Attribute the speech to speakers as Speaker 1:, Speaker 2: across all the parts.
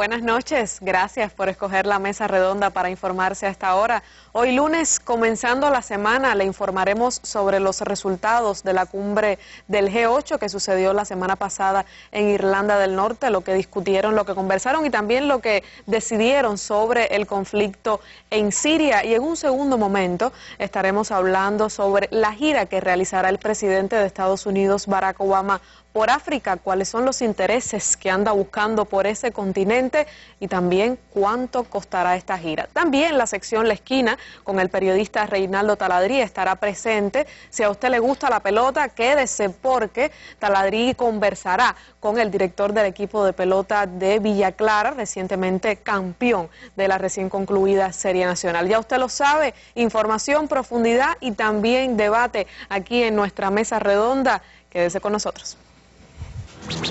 Speaker 1: buenas noches. Gracias por escoger la mesa redonda para informarse a esta hora. Hoy lunes, comenzando la semana, le informaremos sobre los resultados de la cumbre del G8 que sucedió la semana pasada en Irlanda del Norte, lo que discutieron, lo que conversaron y también lo que decidieron sobre el conflicto en Siria. Y en un segundo momento estaremos hablando sobre la gira que realizará el presidente de Estados Unidos, Barack Obama, por África, cuáles son los intereses que anda buscando por ese continente y también cuánto costará esta gira. También la sección La Esquina con el periodista Reinaldo Taladrí estará presente. Si a usted le gusta la pelota, quédese porque Taladrí conversará con el director del equipo de pelota de Villa Clara, recientemente campeón de la recién concluida Serie Nacional. Ya usted lo sabe, información, profundidad y también debate aquí en nuestra mesa redonda. Quédese con nosotros.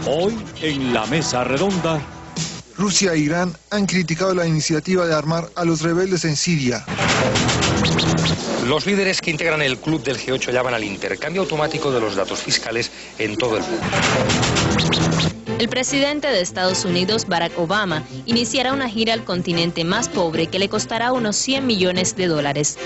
Speaker 2: Hoy en la mesa redonda.
Speaker 3: Rusia e Irán han criticado la iniciativa de armar a los rebeldes en Siria.
Speaker 4: Los líderes que integran el club del G8 llaman al intercambio automático de los datos fiscales en todo el mundo.
Speaker 5: El presidente de Estados Unidos, Barack Obama, iniciará una gira al continente más pobre que le costará unos 100 millones de dólares.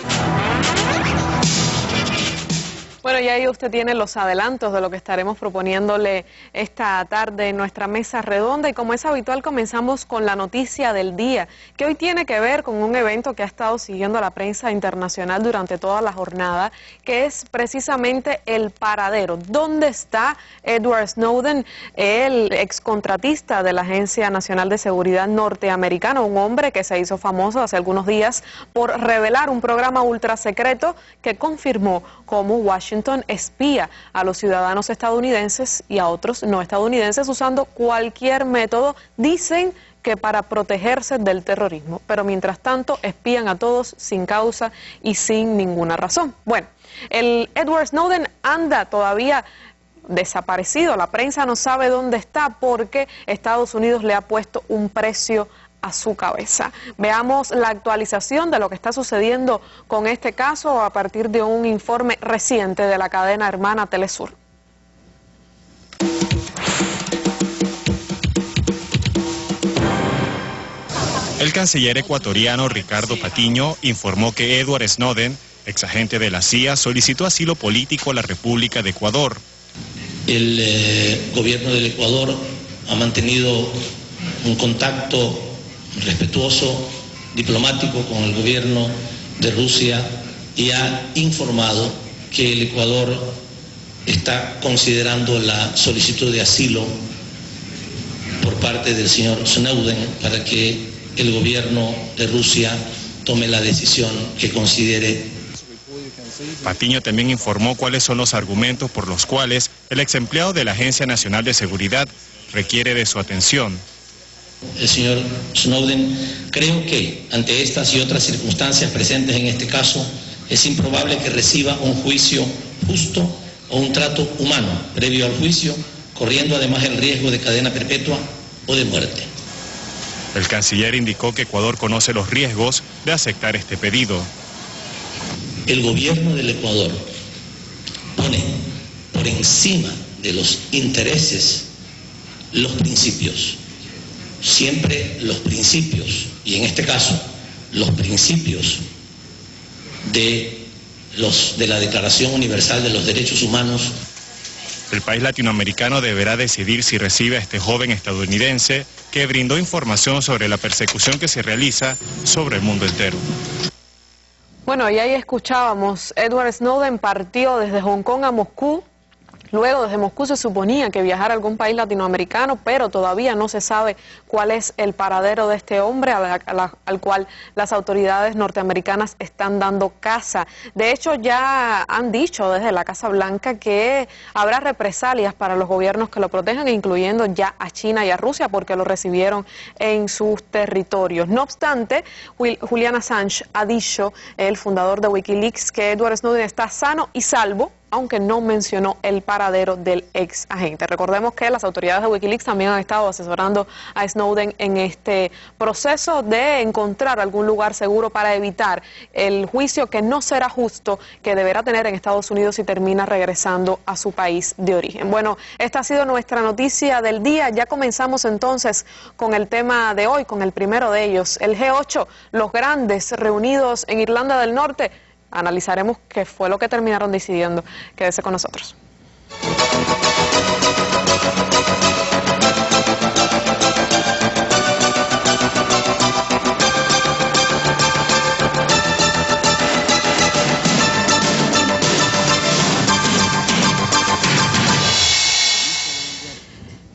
Speaker 1: Bueno, y ahí usted tiene los adelantos de lo que estaremos proponiéndole esta tarde en nuestra mesa redonda y como es habitual comenzamos con la noticia del día, que hoy tiene que ver con un evento que ha estado siguiendo la prensa internacional durante toda la jornada, que es precisamente el paradero. ¿Dónde está Edward Snowden, el excontratista de la Agencia Nacional de Seguridad norteamericana, un hombre que se hizo famoso hace algunos días por revelar un programa ultra secreto que confirmó cómo Washington espía a los ciudadanos estadounidenses y a otros no estadounidenses usando cualquier método, dicen que para protegerse del terrorismo, pero mientras tanto espían a todos sin causa y sin ninguna razón. Bueno, el Edward Snowden anda todavía desaparecido, la prensa no sabe dónde está porque Estados Unidos le ha puesto un precio a su cabeza. Veamos la actualización de lo que está sucediendo con este caso a partir de un informe reciente de la cadena hermana Telesur.
Speaker 6: El canciller ecuatoriano Ricardo Patiño informó que Edward Snowden, exagente de la CIA, solicitó asilo político a la República de Ecuador.
Speaker 7: El gobierno del Ecuador ha mantenido un contacto respetuoso, diplomático con el gobierno de Rusia y ha informado que el Ecuador está considerando la solicitud de asilo por parte del señor Snowden para que el gobierno de Rusia tome la decisión que considere.
Speaker 6: Patiño también informó cuáles son los argumentos por los cuales el ex empleado de la Agencia Nacional de Seguridad requiere de su atención.
Speaker 7: El señor Snowden, creo que ante estas y otras circunstancias presentes en este caso, es improbable que reciba un juicio justo o un trato humano previo al juicio, corriendo además el riesgo de cadena perpetua o de muerte.
Speaker 6: El canciller indicó que Ecuador conoce los riesgos de aceptar este pedido.
Speaker 7: El gobierno del Ecuador pone por encima de los intereses los principios. Siempre los principios, y en este caso, los principios de la Declaración Universal de los Derechos Humanos.
Speaker 6: El país latinoamericano deberá decidir si recibe a este joven estadounidense que brindó información sobre la persecución que se realiza sobre el mundo entero.
Speaker 1: Bueno, y ahí escuchábamos, Edward Snowden partió desde Hong Kong a Moscú. Luego desde Moscú se suponía que viajara a algún país latinoamericano, pero todavía no se sabe cuál es el paradero de este hombre al cual las autoridades norteamericanas están dando caza. De hecho, ya han dicho desde la Casa Blanca que habrá represalias para los gobiernos que lo protejan, incluyendo ya a China y a Rusia, porque lo recibieron en sus territorios. No obstante, Julian Assange ha dicho, el fundador de Wikileaks, que Edward Snowden está sano y salvo aunque no mencionó el paradero del ex agente. Recordemos que las autoridades de Wikileaks también han estado asesorando a Snowden en este proceso de encontrar algún lugar seguro para evitar el juicio que no será justo que deberá tener en Estados Unidos si termina regresando a su país de origen. Bueno, esta ha sido nuestra noticia del día. Ya comenzamos entonces con el tema de hoy, con el primero de ellos, el G8, los grandes reunidos en Irlanda del Norte. Analizaremos qué fue lo que terminaron decidiendo. Quédese con nosotros.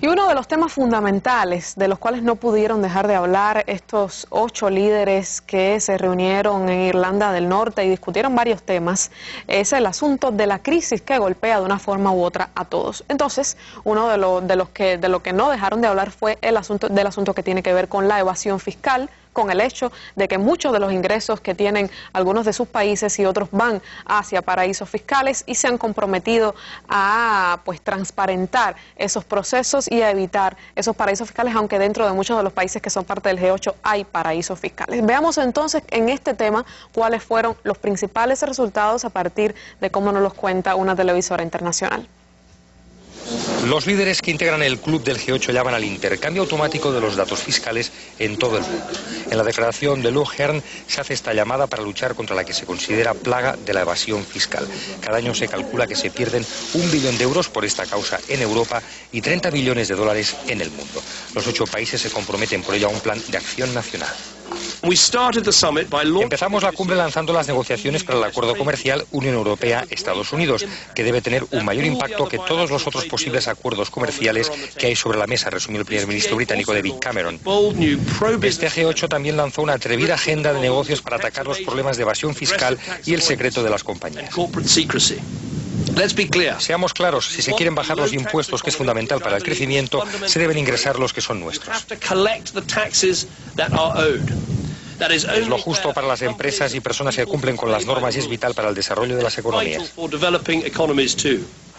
Speaker 1: Y uno de los temas fundamentales de los cuales no pudieron dejar de hablar estos 8 líderes que se reunieron en Irlanda del Norte y discutieron varios temas es el asunto de la crisis que golpea de una forma u otra a todos. Entonces, uno de lo que no dejaron de hablar fue el asunto que tiene que ver con la evasión fiscal, con el hecho de que muchos de los ingresos que tienen algunos de sus países y otros van hacia paraísos fiscales y se han comprometido a transparentar esos procesos y a evitar esos paraísos fiscales, aunque dentro de muchos de los países que son parte del G8 hay paraísos fiscales. Veamos entonces en este tema cuáles fueron los principales resultados a partir de cómo nos los cuenta una televisora internacional.
Speaker 4: Los líderes que integran el club del G8 llaman al intercambio automático de los datos fiscales en todo el mundo. En la declaración de Luhern se hace esta llamada para luchar contra la que se considera plaga de la evasión fiscal. Cada año se calcula que se pierden 1 billón de euros por esta causa en Europa y 30 billones de dólares en el mundo. Los 8 países se comprometen por ello a un plan de acción nacional. Empezamos la cumbre lanzando las negociaciones para el acuerdo comercial Unión Europea-Estados Unidos, que debe tener un mayor impacto que todos los otros posibles acuerdos comerciales que hay sobre la mesa, resumió el primer ministro británico David Cameron. Este G8 también lanzó una atrevida agenda de negocios para atacar los problemas de evasión fiscal y el secreto de las compañías. Seamos claros, si se quieren bajar los impuestos, que es fundamental para el crecimiento, se deben ingresar los que son nuestros. Es lo justo para las empresas y personas que cumplen con las normas y es vital para el desarrollo de las economías.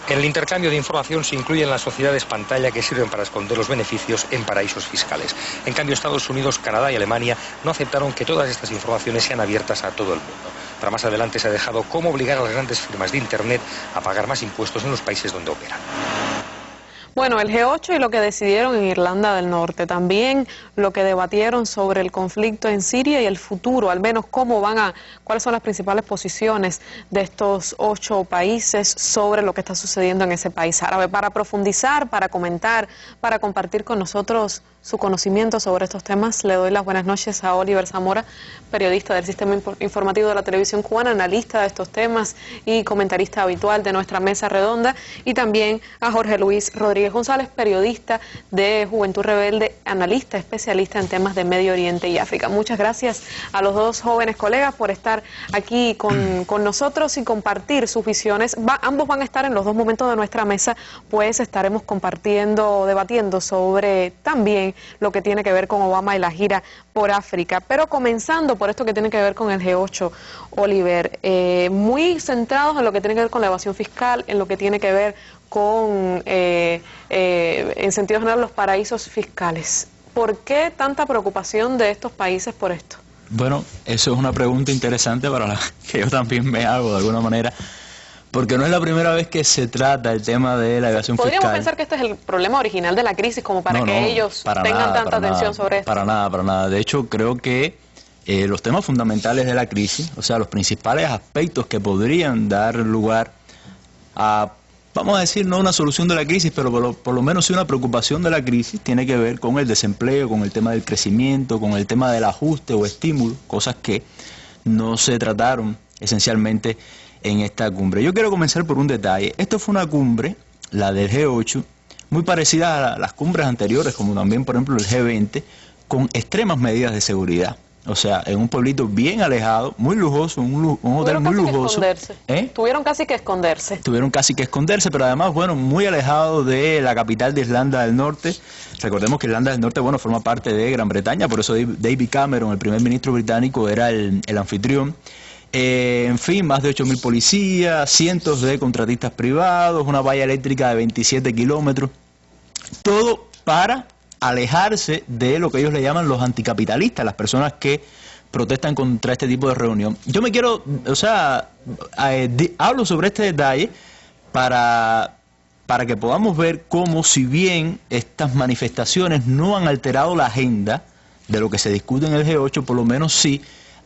Speaker 4: En el intercambio de información se incluyen las sociedades pantalla que sirven para esconder los beneficios en paraísos fiscales. En cambio, Estados Unidos, Canadá y Alemania no aceptaron que todas estas informaciones sean abiertas a todo el mundo. Para más adelante se ha dejado cómo obligar a las grandes firmas de Internet a pagar más impuestos en los países donde operan.
Speaker 1: Bueno, el G8 y lo que decidieron en Irlanda del Norte, también lo que debatieron sobre el conflicto en Siria y el futuro, al menos cuáles son las principales posiciones de estos 8 países sobre lo que está sucediendo en ese país árabe. Para profundizar, para comentar, para compartir con nosotros su conocimiento sobre estos temas, le doy las buenas noches a Oliver Zamora, periodista del Sistema Informativo de la Televisión Cubana, analista de estos temas y comentarista habitual de nuestra mesa redonda, y también a Jorge Luis Rodríguez González, periodista de Juventud Rebelde, analista especialista en temas de Medio Oriente y África. Muchas gracias a los dos jóvenes colegas por estar aquí con nosotros y compartir sus visiones. Ambos van a estar en los 2 momentos de nuestra mesa, pues estaremos debatiendo sobre también lo que tiene que ver con Obama y la gira por África. Pero comenzando por esto que tiene que ver con el G8, Oliver, muy centrados en lo que tiene que ver con la evasión fiscal, en lo que tiene que ver con, en sentido general, los paraísos fiscales. ¿Por qué tanta preocupación de estos países por esto?
Speaker 8: Bueno, eso es una pregunta interesante para la que yo también me hago de alguna manera, porque no es la primera vez que se trata el tema de la evasión fiscal.
Speaker 1: ¿Podríamos pensar que este es el problema original de la crisis, como para que ellos tengan tanta atención sobre esto?
Speaker 8: Para nada. De hecho, creo que los temas fundamentales de la crisis, o sea, los principales aspectos que podrían dar lugar a, vamos a decir, no una solución de la crisis, pero por lo menos sí una preocupación de la crisis, tiene que ver con el desempleo, con el tema del crecimiento, con el tema del ajuste o estímulo, cosas que no se trataron esencialmente en esta cumbre. Yo quiero comenzar por un detalle. Esto fue una cumbre, la del G8, muy parecida a las cumbres anteriores, como también, por ejemplo, el G20, con extremas medidas de seguridad. O sea, en un pueblito bien alejado, muy lujoso, un hotel muy lujoso.
Speaker 1: Tuvieron casi que esconderse.
Speaker 8: Tuvieron casi que esconderse, pero además, bueno, muy alejado de la capital de Irlanda del Norte. Recordemos que Irlanda del Norte, bueno, forma parte de Gran Bretaña, por eso David Cameron, el primer ministro británico, era el anfitrión. En fin, más de 8.000 policías, cientos de contratistas privados, una valla eléctrica de 27 kilómetros. Todo para alejarse de lo que ellos le llaman los anticapitalistas, las personas que protestan contra este tipo de reunión. Yo me quiero, hablo sobre este detalle para que podamos ver cómo, si bien estas manifestaciones no han alterado la agenda de lo que se discute en el G8, por lo menos sí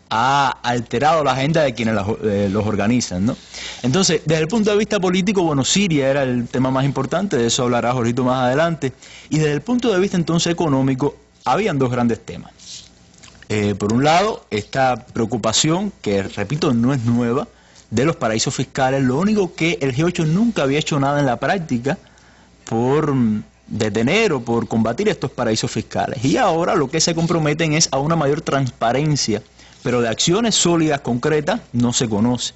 Speaker 8: ha alterado la agenda de quienes los organizan, ¿no? Entonces, desde el punto de vista político, bueno, Siria era el tema más importante, de eso hablará Jorgito más adelante, y desde el punto de vista entonces económico, habían dos grandes temas. Por un lado, esta preocupación, que repito, no es nueva, de los paraísos fiscales. Lo único que el G8 nunca había hecho nada en la práctica por detener o por combatir estos paraísos fiscales. Y ahora lo que se comprometen es a una mayor transparencia, pero de acciones sólidas, concretas, no se conoce.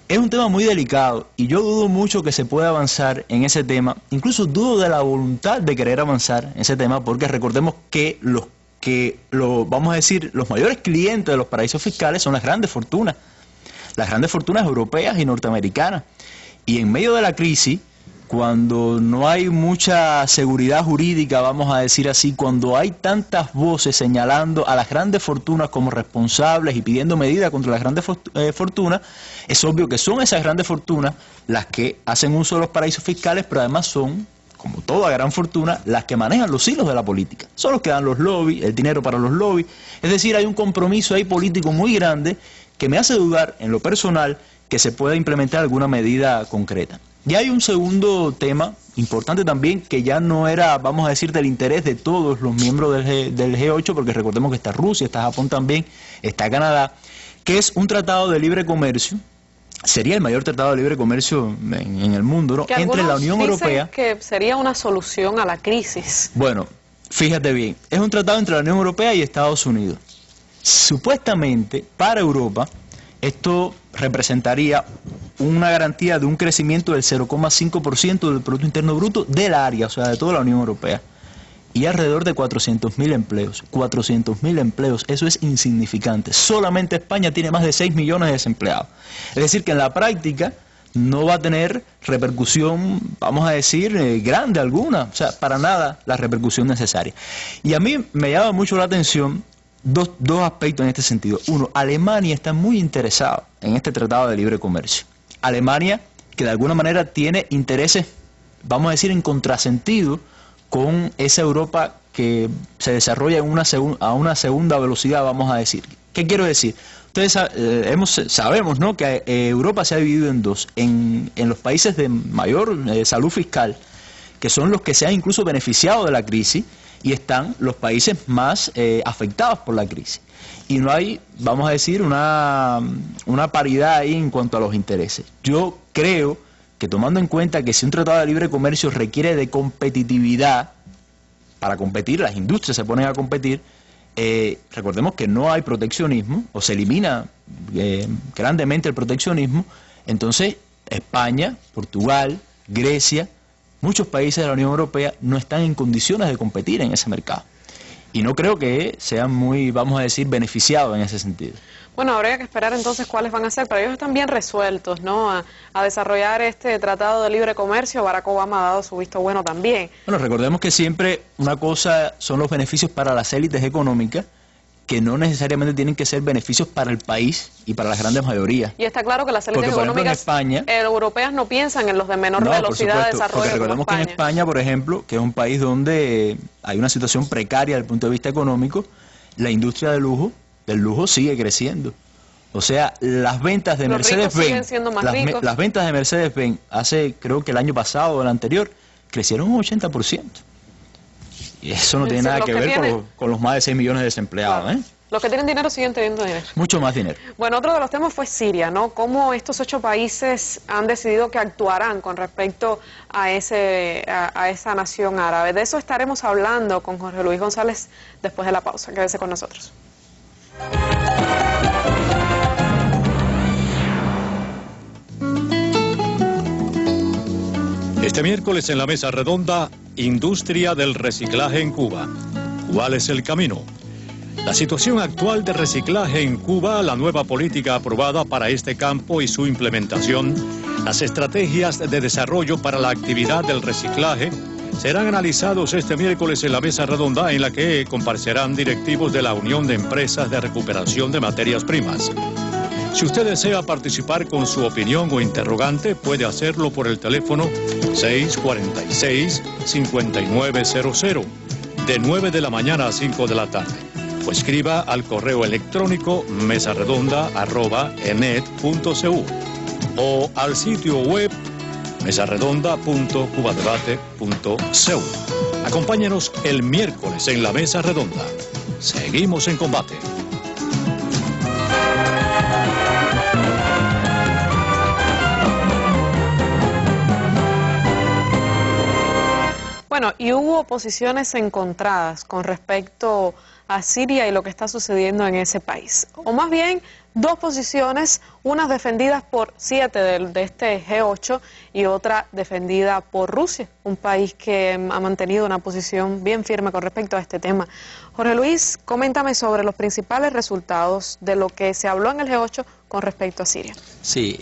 Speaker 8: Es un tema muy delicado y yo dudo mucho que se pueda avanzar en ese tema. Incluso dudo de la voluntad de querer avanzar en ese tema, porque recordemos que vamos a decir, los mayores clientes de los paraísos fiscales son las grandes fortunas europeas y norteamericanas. Y en medio de la crisis, cuando no hay mucha seguridad jurídica, vamos a decir así, cuando hay tantas voces señalando a las grandes fortunas como responsables y pidiendo medidas contra las grandes fortunas, es obvio que son esas grandes fortunas las que hacen uso de los paraísos fiscales, pero además son, como toda gran fortuna, las que manejan los hilos de la política. Son los que dan los lobbies, el dinero para los lobbies. Es decir, hay un compromiso ahí político muy grande que me hace dudar, en lo personal, que se pueda implementar alguna medida concreta. Y hay un segundo tema importante también, que ya no era, vamos a decir, del interés de todos los miembros del G8, porque recordemos que está Rusia, está Japón también, está Canadá, que es un tratado de libre comercio. Sería el mayor tratado de libre comercio en el mundo, ¿no? Entre la Unión Europea.
Speaker 1: Que sería una solución a la crisis.
Speaker 8: Bueno, fíjate bien, es un tratado entre la Unión Europea y Estados Unidos. Supuestamente, para Europa, esto representaría una garantía de un crecimiento del 0,5% del Producto Interno Bruto del área, o sea, de toda la Unión Europea. Y alrededor de 400.000 empleos. 400.000 empleos, eso es insignificante. Solamente España tiene más de 6 millones de desempleados. Es decir, que en la práctica no va a tener repercusión, vamos a decir, grande alguna. O sea, para nada la repercusión necesaria. Y a mí me llama mucho la atención dos aspectos en este sentido. Uno, Alemania está muy interesada en este tratado de libre comercio. Alemania, que de alguna manera tiene intereses, vamos a decir, en contrasentido con esa Europa que se desarrolla a una segunda velocidad, vamos a decir. ¿Qué quiero decir? Ustedes sabemos, ¿no?, que Europa se ha dividido en dos. En los países de mayor salud fiscal, que son los que se han incluso beneficiado de la crisis, y están los países más afectados por la crisis. Y no hay, vamos a decir, una paridad ahí en cuanto a los intereses. Yo creo que, tomando en cuenta que si un tratado de libre comercio requiere de competitividad, para competir, las industrias se ponen a competir, recordemos que no hay proteccionismo, o se elimina grandemente el proteccionismo. Entonces España, Portugal, Grecia, muchos países de la Unión Europea no están en condiciones de competir en ese mercado. Y no creo que sean muy, vamos a decir, beneficiados en ese sentido.
Speaker 1: Bueno, habría que esperar entonces cuáles van a ser, pero ellos están bien resueltos, ¿no?, a desarrollar este tratado de libre comercio. Barack Obama ha dado su visto bueno también. Bueno,
Speaker 8: recordemos que siempre una cosa son los beneficios para las élites económicas, que no necesariamente tienen que ser beneficios para el país y para las grandes mayorías.
Speaker 1: Y está claro que las élites económicas europeas no piensan en los de menor velocidad de desarrollo.
Speaker 8: Porque recordemos que en España, por ejemplo, que es un país donde hay una situación precaria desde el punto de vista económico, la industria del lujo sigue creciendo. O sea, las ventas de Mercedes-Benz, las ventas de Mercedes-Benz hace, creo que el año pasado o el anterior, crecieron un 80%. Y eso no tiene nada que ver con los más de 6 millones de desempleados.
Speaker 1: Claro. Los que tienen dinero siguen teniendo dinero.
Speaker 8: Mucho más dinero.
Speaker 1: Bueno, otro de los temas fue Siria, ¿no? Cómo estos 8 países han decidido que actuarán con respecto a esa nación árabe. De eso estaremos hablando con Jorge Luis González después de la pausa. Quédese con nosotros.
Speaker 2: Este miércoles en la mesa redonda, industria del reciclaje en Cuba. ¿Cuál es el camino? La situación actual de reciclaje en Cuba, la nueva política aprobada para este campo y su implementación, las estrategias de desarrollo para la actividad del reciclaje, serán analizados este miércoles en la mesa redonda en la que comparecerán directivos de la Unión de Empresas de Recuperación de Materias Primas. Si usted desea participar con su opinión o interrogante, puede hacerlo por el teléfono 646-5900, de 9 de la mañana a 5 de la tarde. O escriba al correo electrónico mesarredonda@enet.cu o al sitio web mesarredonda.cubadebate.cu. Acompáñenos el miércoles en la Mesa Redonda. Seguimos en combate.
Speaker 1: Bueno, y hubo posiciones encontradas con respecto a Siria y lo que está sucediendo en ese país. O más bien, dos posiciones, unas defendidas por 7 de este G8 y otra defendida por Rusia, un país que ha mantenido una posición bien firme con respecto a este tema. Jorge Luis, coméntame sobre los principales resultados de lo que se habló en el G8 con respecto a Siria.
Speaker 9: Sí,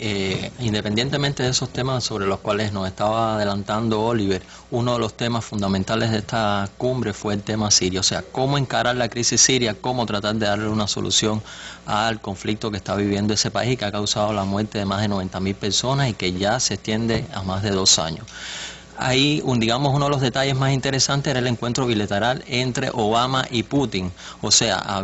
Speaker 9: independientemente de esos temas sobre los cuales nos estaba adelantando Oliver, uno de los temas fundamentales de esta cumbre fue el tema sirio, o sea, cómo encarar la crisis siria, cómo tratar de darle una solución al conflicto que está viviendo ese país y que ha causado la muerte de más de 90.000 personas y que ya se extiende a más de 2 años. Ahí, digamos, uno de los detalles más interesantes era el encuentro bilateral entre Obama y Putin. O sea,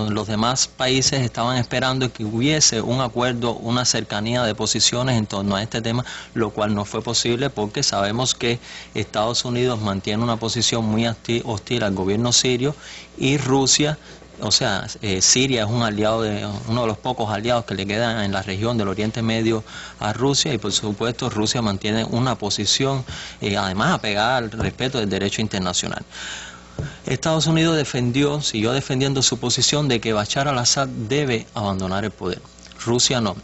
Speaker 9: los demás países estaban esperando que hubiese un acuerdo, una cercanía de posiciones en torno a este tema, lo cual no fue posible porque sabemos que Estados Unidos mantiene una posición muy hostil al gobierno sirio y Rusia. O sea, Siria es un aliado uno de los pocos aliados que le quedan en la región del Oriente Medio a Rusia y por supuesto Rusia mantiene una posición además apegada al respeto del derecho internacional. Estados Unidos siguió defendiendo su posición de que Bashar al-Assad debe abandonar el poder. Rusia no.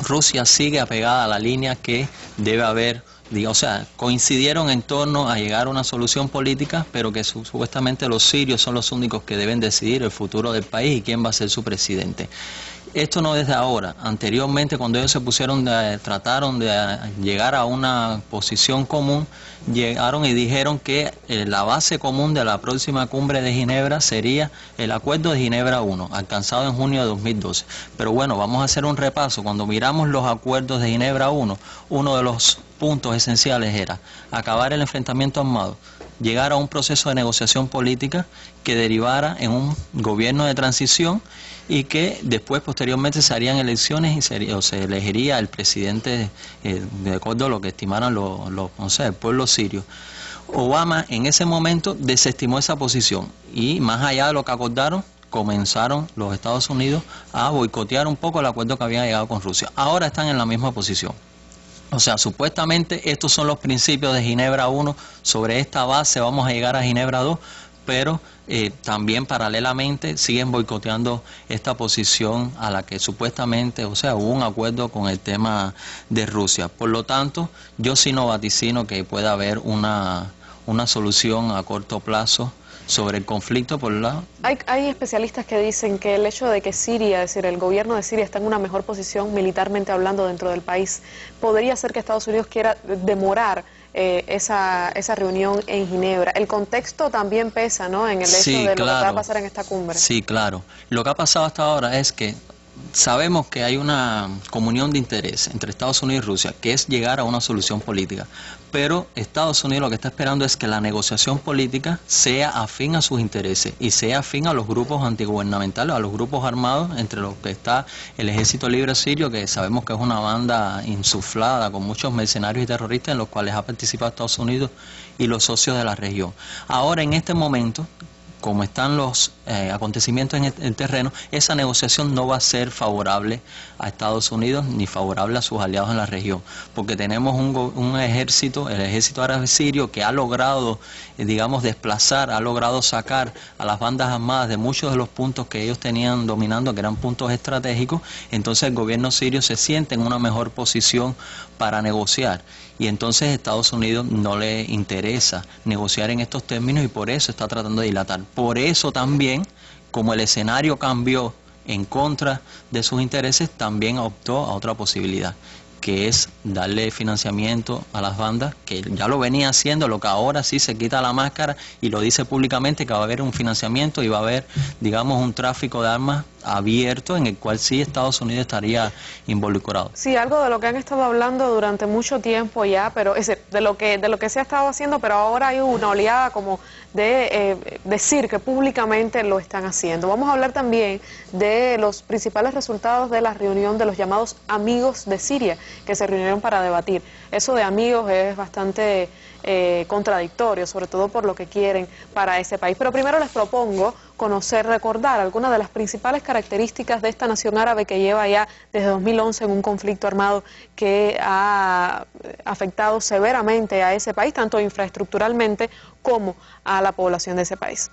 Speaker 9: Rusia sigue apegada a la línea que debe haber. O sea, coincidieron en torno a llegar a una solución política, pero que supuestamente los sirios son los únicos que deben decidir el futuro del país y quién va a ser su presidente. Esto no desde ahora. Anteriormente, cuando ellos trataron de llegar a una posición común, llegaron y dijeron que la base común de la próxima cumbre de Ginebra sería el Acuerdo de Ginebra 1, alcanzado en junio de 2012. Pero bueno, vamos a hacer un repaso. Cuando miramos los acuerdos de Ginebra 1, uno de los puntos esenciales era acabar el enfrentamiento armado, llegar a un proceso de negociación política que derivara en un gobierno de transición y que después, posteriormente, se harían elecciones y se elegiría el presidente de acuerdo a lo que estimaran el pueblo sirio. Obama en ese momento desestimó esa posición y más allá de lo que acordaron, comenzaron los Estados Unidos a boicotear un poco el acuerdo que habían llegado con Rusia. Ahora están en la misma posición. O sea, supuestamente estos son los principios de Ginebra 1, sobre esta base vamos a llegar a Ginebra 2, pero también paralelamente siguen boicoteando esta posición a la que supuestamente, o sea, hubo un acuerdo con el tema de Rusia. Por lo tanto, yo sí no vaticino que pueda haber una solución a corto plazo sobre el conflicto por un lado.
Speaker 1: Hay especialistas que dicen que el hecho de que Siria, es decir, el gobierno de Siria está en una mejor posición militarmente hablando dentro del país, podría ser que Estados Unidos quiera demorar esa reunión en Ginebra. El contexto también pesa, ¿no?, en el hecho de lo que va a pasar en esta cumbre.
Speaker 9: Sí, claro. Lo que ha pasado hasta ahora es que sabemos que hay una comunión de interés entre Estados Unidos y Rusia, que es llegar a una solución política. Pero Estados Unidos lo que está esperando es que la negociación política sea afín a sus intereses y sea afín a los grupos antigubernamentales, a los grupos armados, entre los que está el Ejército Libre Sirio, que sabemos que es una banda insuflada con muchos mercenarios y terroristas en los cuales ha participado Estados Unidos y los socios de la región. Ahora, en este momento, como están los acontecimientos en el terreno, esa negociación no va a ser favorable a Estados Unidos ni favorable a sus aliados en la región, porque tenemos un ejército, el ejército árabe sirio, que ha logrado, digamos, desplazar, ha logrado sacar a las bandas armadas de muchos de los puntos que ellos tenían dominando, que eran puntos estratégicos. Entonces el gobierno sirio se siente en una mejor posición para negociar. Y entonces a Estados Unidos no le interesa negociar en estos términos y por eso está tratando de dilatar. Por eso también como el escenario cambió en contra de sus intereses, también optó a otra posibilidad, que es darle financiamiento a las bandas, que ya lo venía haciendo, lo que ahora sí se quita la máscara y lo dice públicamente, que va a haber un financiamiento y va a haber, digamos, un tráfico de armas abierto en el cual sí Estados Unidos estaría involucrado.
Speaker 1: Sí, algo de lo que han estado hablando durante mucho tiempo ya, pero es decir, de lo que se ha estado haciendo, pero ahora hay una oleada como de decir que públicamente lo están haciendo. Vamos a hablar también de los principales resultados de la reunión de los llamados amigos de Siria, que se reunieron para debatir. Eso de amigos es bastante contradictorio, sobre todo por lo que quieren para ese país. Pero primero les propongo recordar algunas de las principales características de esta nación árabe que lleva ya desde 2011 en un conflicto armado que ha afectado severamente a ese país, tanto infraestructuralmente como a la población de ese país.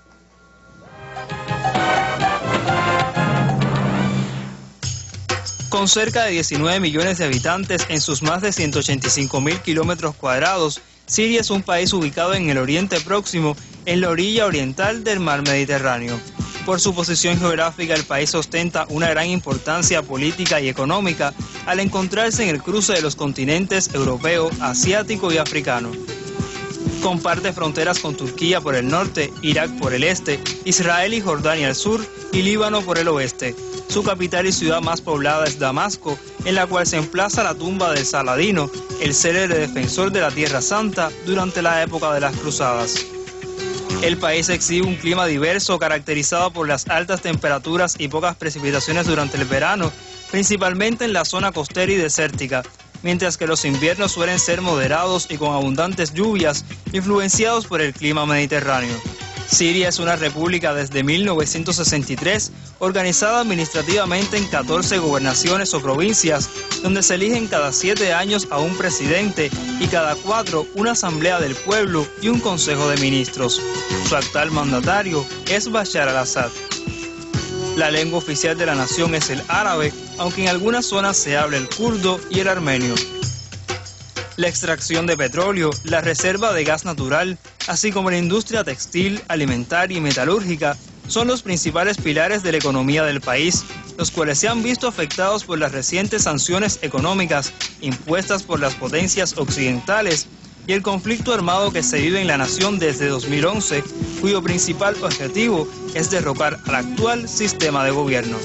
Speaker 10: Con cerca de 19 millones de habitantes en sus más de 185.000 kilómetros cuadrados, Siria es un país ubicado en el Oriente Próximo, en la orilla oriental del mar Mediterráneo. Por su posición geográfica, el país ostenta una gran importancia política y económica al encontrarse en el cruce de los continentes europeo, asiático y africano. Comparte fronteras con Turquía por el norte, Irak por el este, Israel y Jordania al sur y Líbano por el oeste. Su capital y ciudad más poblada es Damasco, en la cual se emplaza la tumba de Saladino, el célebre defensor de la Tierra Santa durante la época de las Cruzadas. El país exhibe un clima diverso caracterizado por las altas temperaturas y pocas precipitaciones durante el verano, principalmente en la zona costera y desértica, mientras que los inviernos suelen ser moderados y con abundantes lluvias, influenciados por el clima mediterráneo. Siria es una república desde 1963, organizada administrativamente en 14 gobernaciones o provincias, donde se eligen cada 7 años a un presidente y cada 4 una asamblea del pueblo y un consejo de ministros. Su actual mandatario es Bashar al-Assad. La lengua oficial de la nación es el árabe, aunque en algunas zonas se habla el kurdo y el armenio. La extracción de petróleo, la reserva de gas natural, así como la industria textil, alimentaria y metalúrgica, son los principales pilares de la economía del país, los cuales se han visto afectados por las recientes sanciones económicas impuestas por las potencias occidentales y el conflicto armado que se vive en la nación desde 2011, cuyo principal objetivo es derrocar al actual sistema de gobierno.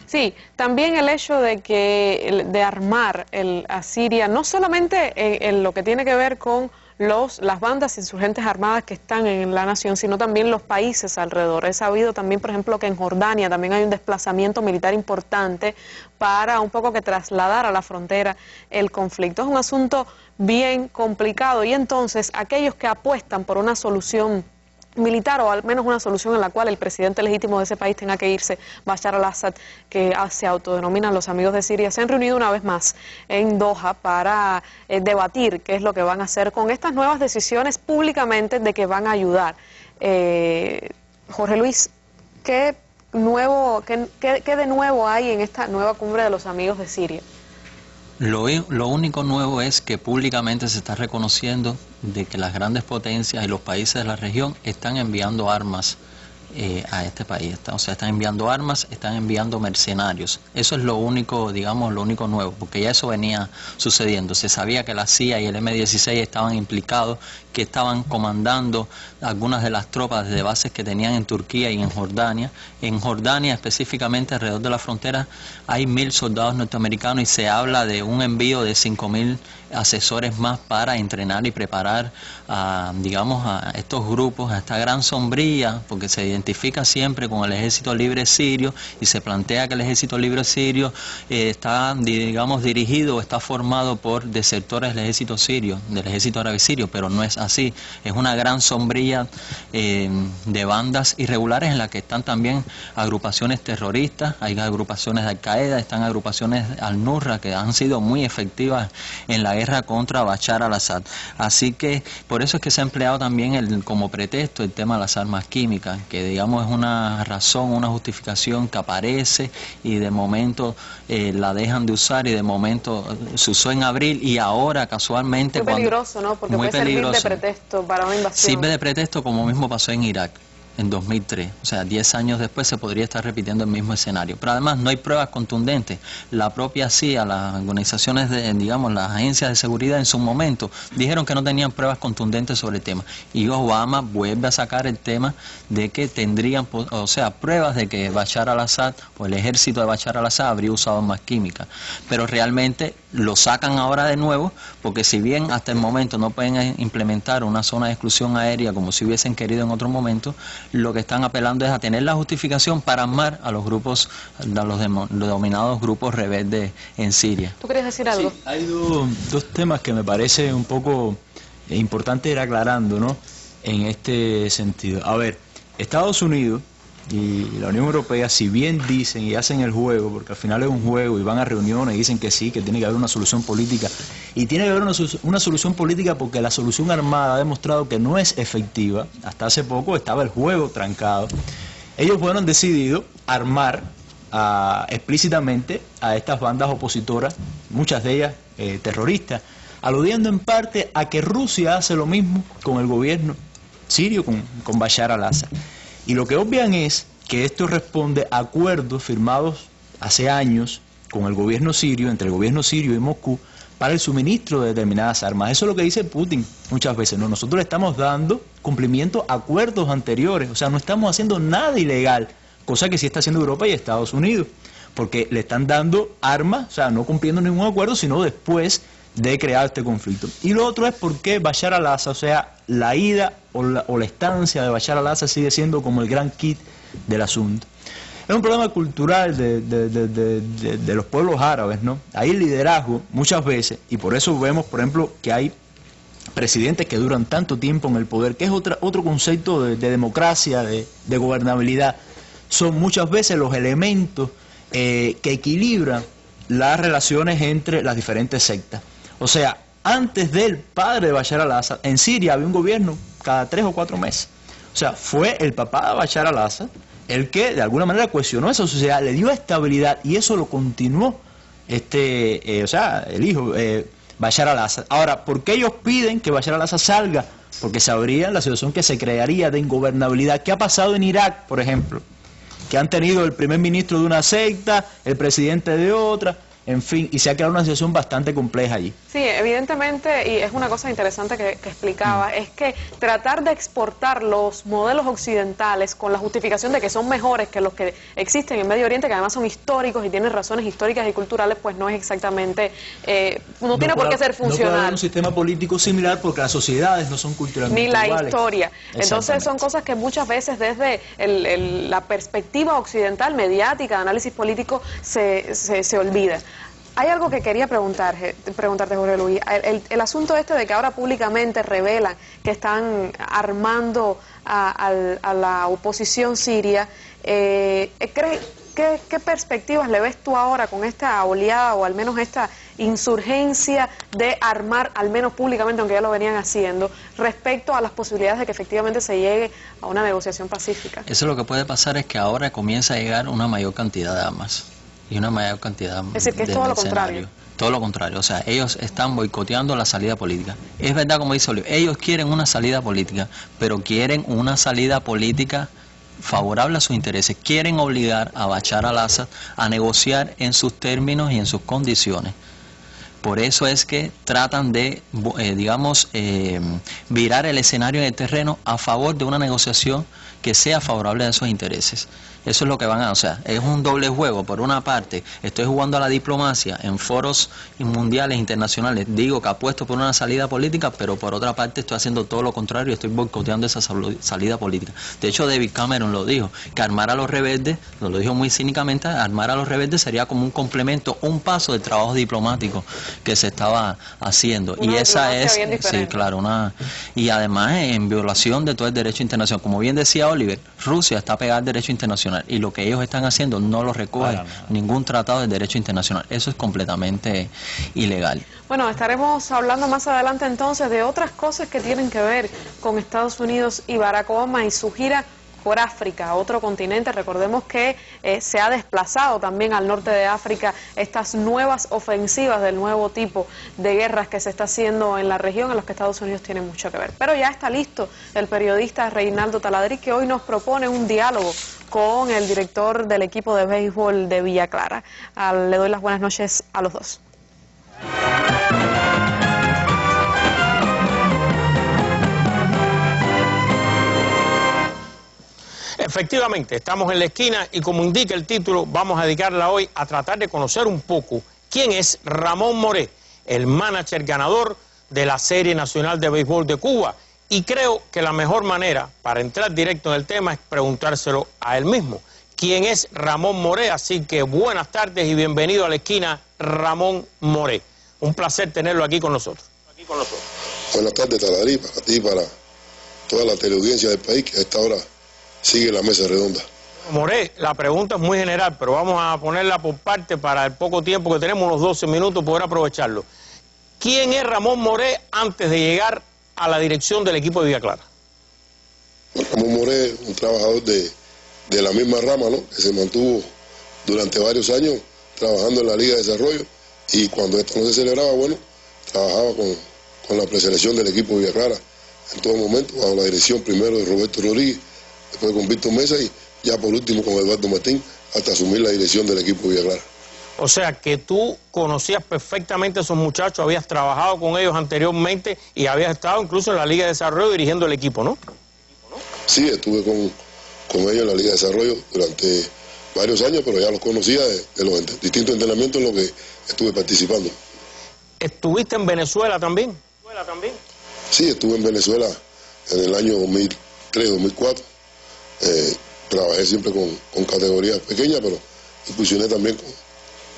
Speaker 1: Sí, también el hecho de armar a Siria, no solamente en lo que tiene que ver con las bandas insurgentes armadas que están en la nación, sino también los países alrededor. He sabido también, por ejemplo, que en Jordania también hay un desplazamiento militar importante para un poco que trasladar a la frontera el conflicto. Es un asunto bien complicado y entonces aquellos que apuestan por una solución militar o al menos una solución en la cual el presidente legítimo de ese país tenga que irse, Bashar al-Assad, que se autodenominan los amigos de Siria, se han reunido una vez más en Doha para debatir qué es lo que van a hacer con estas nuevas decisiones públicamente de que van a ayudar. Jorge Luis, ¿qué de nuevo hay en esta nueva cumbre de los amigos de Siria?
Speaker 9: Lo único nuevo es que públicamente se está reconociendo de que las grandes potencias y los países de la región están enviando armas a este país. O sea, están enviando armas, están enviando mercenarios. Eso es lo único, digamos, lo único nuevo, porque ya eso venía sucediendo. Se sabía que la CIA y el M-16 estaban implicados, que estaban comandando algunas de las tropas de bases que tenían en Turquía y en Jordania. En Jordania, específicamente alrededor de la frontera, hay 1.000 soldados norteamericanos y se habla de un envío de 5.000 asesores más para entrenar y preparar digamos, a estos grupos, a esta gran sombrilla, porque se identifica siempre con el Ejército Libre Sirio y se plantea que el Ejército Libre Sirio está, digamos, dirigido o está formado por desertores del Ejército Sirio, del Ejército Árabe Sirio, pero no es así. Es una gran sombrilla de bandas irregulares en la que están también agrupaciones terroristas, hay agrupaciones de Al-Qaeda, están agrupaciones Al-Nusra que han sido muy efectivas en la guerra contra Bashar al-Assad. Así que por eso es que se ha empleado también como pretexto el tema de las armas químicas, que digamos es una razón, una justificación que aparece y de momento la dejan de usar, y de momento se usó en abril y ahora casualmente...
Speaker 1: Muy peligroso, ¿no? Porque puede servir de pretexto para una invasión.
Speaker 9: Sirve de pretexto, como mismo pasó en Irak en 2003, o sea, 10 años después se podría estar repitiendo el mismo escenario. Pero además no hay pruebas contundentes. La propia CIA, las organizaciones, digamos, las agencias de seguridad en su momento dijeron que no tenían pruebas contundentes sobre el tema. Y Obama vuelve a sacar el tema de que tendrían, o sea, pruebas de que Bashar al-Assad o el ejército de Bashar al-Assad habría usado armas químicas. Pero realmente lo sacan ahora de nuevo, porque si bien hasta el momento no pueden implementar una zona de exclusión aérea como si hubiesen querido en otro momento, lo que están apelando es a tener la justificación para armar a los grupos, a los denominados grupos rebeldes en Siria.
Speaker 1: ¿Tú querías decir algo?
Speaker 8: Sí, hay dos temas que me parece un poco importante ir aclarando, ¿no?, en este sentido. A ver, Estados Unidos y la Unión Europea, si bien dicen y hacen el juego, porque al final es un juego y van a reuniones y dicen que sí, que tiene que haber una solución política, y tiene que haber una solución política porque la solución armada ha demostrado que no es efectiva. Hasta hace poco estaba el juego trancado. Ellos han decidido armar explícitamente a estas bandas opositoras, muchas de ellas terroristas, aludiendo en parte a que Rusia hace lo mismo con el gobierno sirio, con Bashar al-Assad. Y lo que obvian es que esto responde a acuerdos firmados hace años con el gobierno sirio, entre el gobierno sirio y Moscú, para el suministro de determinadas armas. Eso es lo que dice Putin muchas veces, ¿no? Nosotros le estamos dando cumplimiento a acuerdos anteriores, o sea, no estamos haciendo nada ilegal, cosa que sí está haciendo Europa y Estados Unidos, porque le están dando armas, o sea, no cumpliendo ningún acuerdo, sino después de crear este conflicto. Y lo otro es por qué Bashar al-Assad, o sea, la ida o la estancia de Bashar al-Assad sigue siendo como el gran kit del asunto. Es un problema cultural de los pueblos árabes, ¿no? Hay liderazgo muchas veces, y por eso vemos, por ejemplo, que hay presidentes que duran tanto tiempo en el poder, que es otro concepto de democracia, de gobernabilidad. Son muchas veces los elementos que equilibran las relaciones entre las diferentes sectas. O sea, antes del padre de Bashar al-Assad, en Siria había un gobierno cada 3 o 4 meses. O sea, fue el papá de Bashar al-Assad el que de alguna manera cohesionó esa sociedad, le dio estabilidad, y eso lo continuó el hijo Bashar al-Assad. Ahora, ¿por qué ellos piden que Bashar al-Assad salga? Porque sabrían la situación que se crearía de ingobernabilidad. ¿Qué ha pasado en Irak, por ejemplo? Que han tenido el primer ministro de una secta, el presidente de otra, en fin, y se ha creado una situación bastante compleja allí.
Speaker 1: Sí, evidentemente, y es una cosa interesante que explicaba, es que tratar de exportar los modelos occidentales con la justificación de que son mejores que los que existen en Medio Oriente, que además son históricos y tienen razones históricas y culturales, pues no es exactamente, no tiene por qué ser funcional. No puede haber
Speaker 8: un sistema político similar porque las sociedades no son culturalmente
Speaker 1: ni la
Speaker 8: iguales.
Speaker 1: Historia. Entonces son cosas que muchas veces desde la perspectiva occidental, mediática, de análisis político, se olvida. Hay algo que quería preguntarte, Jorge Luis. El asunto de que ahora públicamente revelan que están armando a la oposición siria, ¿qué perspectivas le ves tú ahora con esta oleada o al menos esta insurgencia de armar, al menos públicamente, aunque ya lo venían haciendo, respecto a las posibilidades de que efectivamente se llegue a una negociación pacífica?
Speaker 9: Eso lo que puede pasar es que ahora comienza a llegar una mayor cantidad de armas. Y una mayor cantidad de...
Speaker 1: Es decir, que es todo lo contrario.
Speaker 9: Todo lo contrario, o sea, ellos están boicoteando la salida política. Es verdad, como dice Oliver, ellos quieren una salida política, pero quieren una salida política favorable a sus intereses. Quieren obligar a Bashar al-Assad a negociar en sus términos y en sus condiciones. Por eso es que tratan de, virar el escenario en el terreno a favor de una negociación que sea favorable a esos intereses. Eso es lo que van a, o sea, es un doble juego. Por una parte, estoy jugando a la diplomacia en foros mundiales, internacionales. Digo que apuesto por una salida política, pero por otra parte estoy haciendo todo lo contrario, estoy boicoteando esa salida política. De hecho, David Cameron lo dijo, que armar a los rebeldes, lo dijo muy cínicamente, armar a los rebeldes sería como un complemento, un paso del trabajo diplomático que se estaba haciendo.
Speaker 1: Una
Speaker 9: y esa es,
Speaker 1: sí,
Speaker 9: claro, y además en violación de todo el derecho internacional. Como bien decía Oliver, Rusia está pegada al derecho internacional. internacional. Y lo que ellos están haciendo no lo recoge ningún tratado de derecho internacional. Eso es completamente ilegal.
Speaker 1: Bueno, estaremos hablando más adelante entonces de otras cosas que tienen que ver con Estados Unidos y Barack Obama y su gira por África, otro continente. Recordemos que se ha desplazado también al norte de África estas nuevas ofensivas del nuevo tipo de guerras que se está haciendo en la región, en los que Estados Unidos tiene mucho que ver. Pero ya está listo el periodista Reinaldo Taladriz, que hoy nos propone un diálogo con el director del equipo de béisbol de Villa Clara. Le doy las buenas noches a los dos.
Speaker 11: Efectivamente, estamos en la esquina y como indica el título, vamos a dedicarla hoy a tratar de conocer un poco quién es Ramón Moré, el manager ganador de la Serie Nacional de Béisbol de Cuba. Y creo que la mejor manera para entrar directo en el tema es preguntárselo a él mismo. ¿Quién es Ramón Moré? Así que buenas tardes y bienvenido a la esquina, Ramón Moré. Un placer tenerlo aquí con nosotros.
Speaker 12: Buenas tardes, Taladriz, para ti y para toda la teleaudiencia del país que a esta hora sigue la mesa redonda.
Speaker 11: Moré, la pregunta es muy general, pero vamos a ponerla por parte para el poco tiempo que tenemos, unos 12 minutos, poder aprovecharlo. ¿Quién es Ramón Moré antes de llegar a la dirección del equipo de Villa Clara?
Speaker 12: Ramón Moré, un trabajador de la misma rama, ¿no?, que se mantuvo durante varios años trabajando en la Liga de Desarrollo, y cuando esto no se celebraba, bueno, trabajaba con la preselección del equipo de Villa Clara en todo momento, bajo la dirección primero de Roberto Rodríguez, después con Víctor Mesa y ya por último con Eduardo Martín, hasta asumir la dirección del equipo de Villa Clara.
Speaker 11: O sea, que tú conocías perfectamente a esos muchachos, habías trabajado con ellos anteriormente y habías estado incluso en la Liga de Desarrollo dirigiendo el equipo, ¿no?
Speaker 12: Sí, estuve con ellos en la Liga de Desarrollo durante varios años, pero ya los conocía de los distintos entrenamientos en los que estuve participando.
Speaker 11: ¿Estuviste en Venezuela también?
Speaker 12: Sí, estuve en Venezuela en el año 2003, 2004. Trabajé siempre con categorías pequeñas, pero incursioné también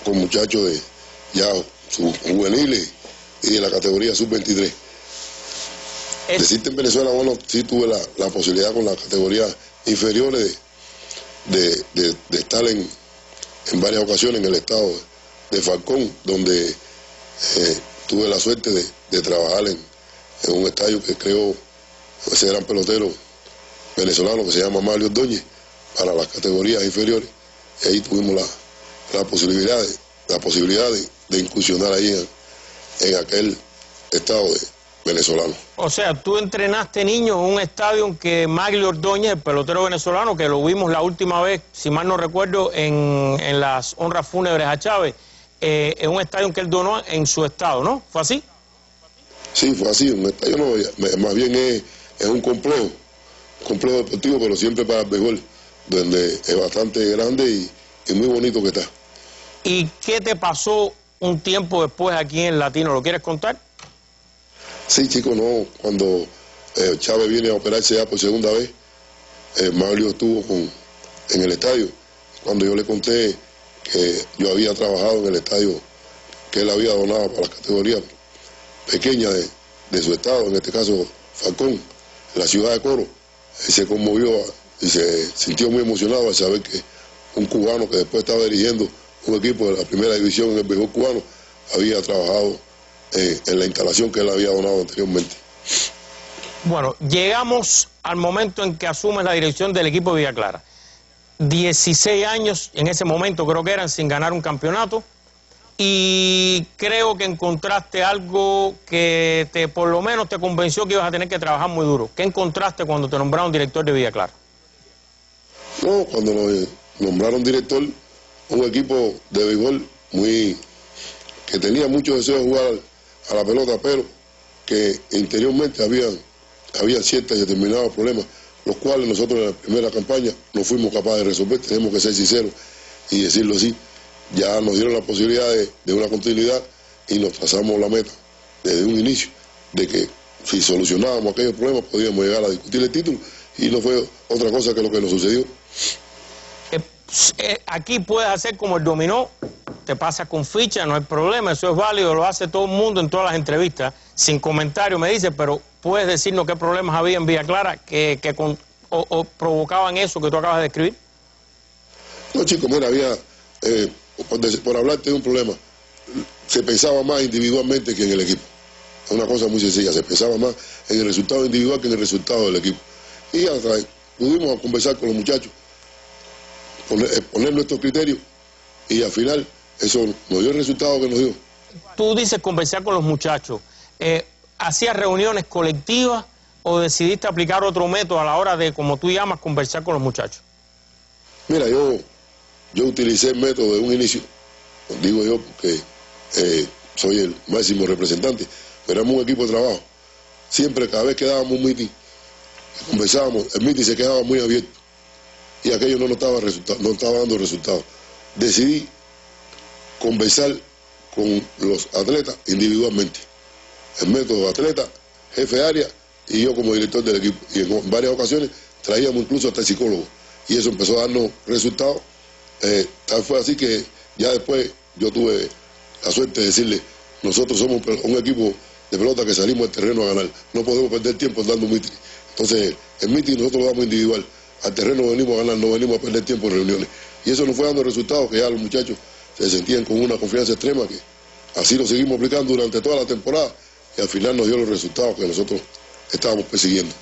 Speaker 12: con muchachos de ya juveniles y de la categoría sub-23. Decirte en Venezuela, bueno, sí tuve la posibilidad con las categorías inferiores de estar en varias ocasiones en el estado de Falcón, donde tuve la suerte de trabajar en un estadio que creó ese gran pelotero venezolano que se llama Mario Ordóñez para las categorías inferiores, y ahí tuvimos la posibilidad de incursionar ahí en aquel estado venezolano.
Speaker 11: O sea, tú entrenaste niños en un estadio en que Mario Ordóñez, el pelotero venezolano, que lo vimos la última vez, si mal no recuerdo, en las honras fúnebres a Chávez, en un estadio en que él donó en su estado, ¿no? ¿Fue así?
Speaker 12: Sí, fue así. Un estadio más bien es un complejo deportivo, pero siempre para el béisbol, donde es bastante grande y muy bonito que está.
Speaker 11: ¿Y qué te pasó un tiempo después aquí en Latino? ¿Lo quieres contar?
Speaker 12: Sí, chico, no. Cuando Chávez viene a operarse ya por segunda vez, Mario estuvo en el estadio. Cuando yo le conté que yo había trabajado en el estadio que él había donado para las categorías pequeñas de su estado, en este caso Falcón, en la ciudad de Coro, él se conmovió y se sintió muy emocionado al saber que un cubano que después estaba dirigiendo un equipo de la primera división en el béisbol cubano había trabajado en la instalación que él había donado anteriormente.
Speaker 11: Bueno, llegamos al momento en que asumes la dirección del equipo de Villa Clara. 16 años en ese momento creo que eran sin ganar un campeonato, y creo que encontraste algo que por lo menos te convenció que ibas a tener que trabajar muy duro. ¿Qué encontraste cuando te nombraron director de Villa Clara?
Speaker 12: No, cuando nos nombraron director, un equipo de béisbol que tenía mucho deseo de jugar a la pelota, pero que interiormente había ciertos y determinados problemas, los cuales nosotros en la primera campaña no fuimos capaces de resolver. Tenemos que ser sinceros y decirlo así. Ya nos dieron la posibilidad de una continuidad y nos trazamos la meta desde un inicio de que si solucionábamos aquellos problemas podíamos llegar a discutir el título, y no fue otra cosa que lo que nos sucedió.
Speaker 11: Aquí puedes hacer como el dominó, te pasas con ficha, no hay problema, eso es válido, lo hace todo el mundo en todas las entrevistas, sin comentario me dice, pero puedes decirnos qué problemas había en Villa Clara que provocaban eso que tú acabas de describir.
Speaker 12: No, chicos, mira, había, por hablarte de un problema, se pensaba más individualmente que en el equipo. Es una cosa muy sencilla, se pensaba más en el resultado individual que en el resultado del equipo. Y pudimos conversar con los muchachos, poner nuestros criterios, y al final eso nos dio el resultado que nos dio.
Speaker 11: Tú dices conversar con los muchachos. ¿Hacías reuniones colectivas o decidiste aplicar otro método a la hora de, como tú llamas, conversar con los muchachos?
Speaker 12: Mira, yo utilicé el método de un inicio, digo yo porque soy el máximo representante, pero éramos un equipo de trabajo. Siempre, cada vez que dábamos un meeting, conversábamos, el meeting se quedaba muy abierto y aquello no estaba dando resultados. Decidí conversar con los atletas individualmente. El método atleta, jefe de área y yo como director del equipo. Y en varias ocasiones traíamos incluso hasta el psicólogo. Y eso empezó a darnos resultados. Tal fue así que ya después yo tuve la suerte de decirle, nosotros somos un equipo de pelota que salimos al terreno a ganar. No podemos perder tiempo dando meeting. Entonces, el meeting nosotros lo damos individual. Al terreno venimos a ganar, no venimos a perder tiempo en reuniones. Y eso nos fue dando resultados que ya los muchachos se sentían con una confianza extrema, que así lo seguimos aplicando durante toda la temporada y al final nos dio los resultados que nosotros estábamos persiguiendo.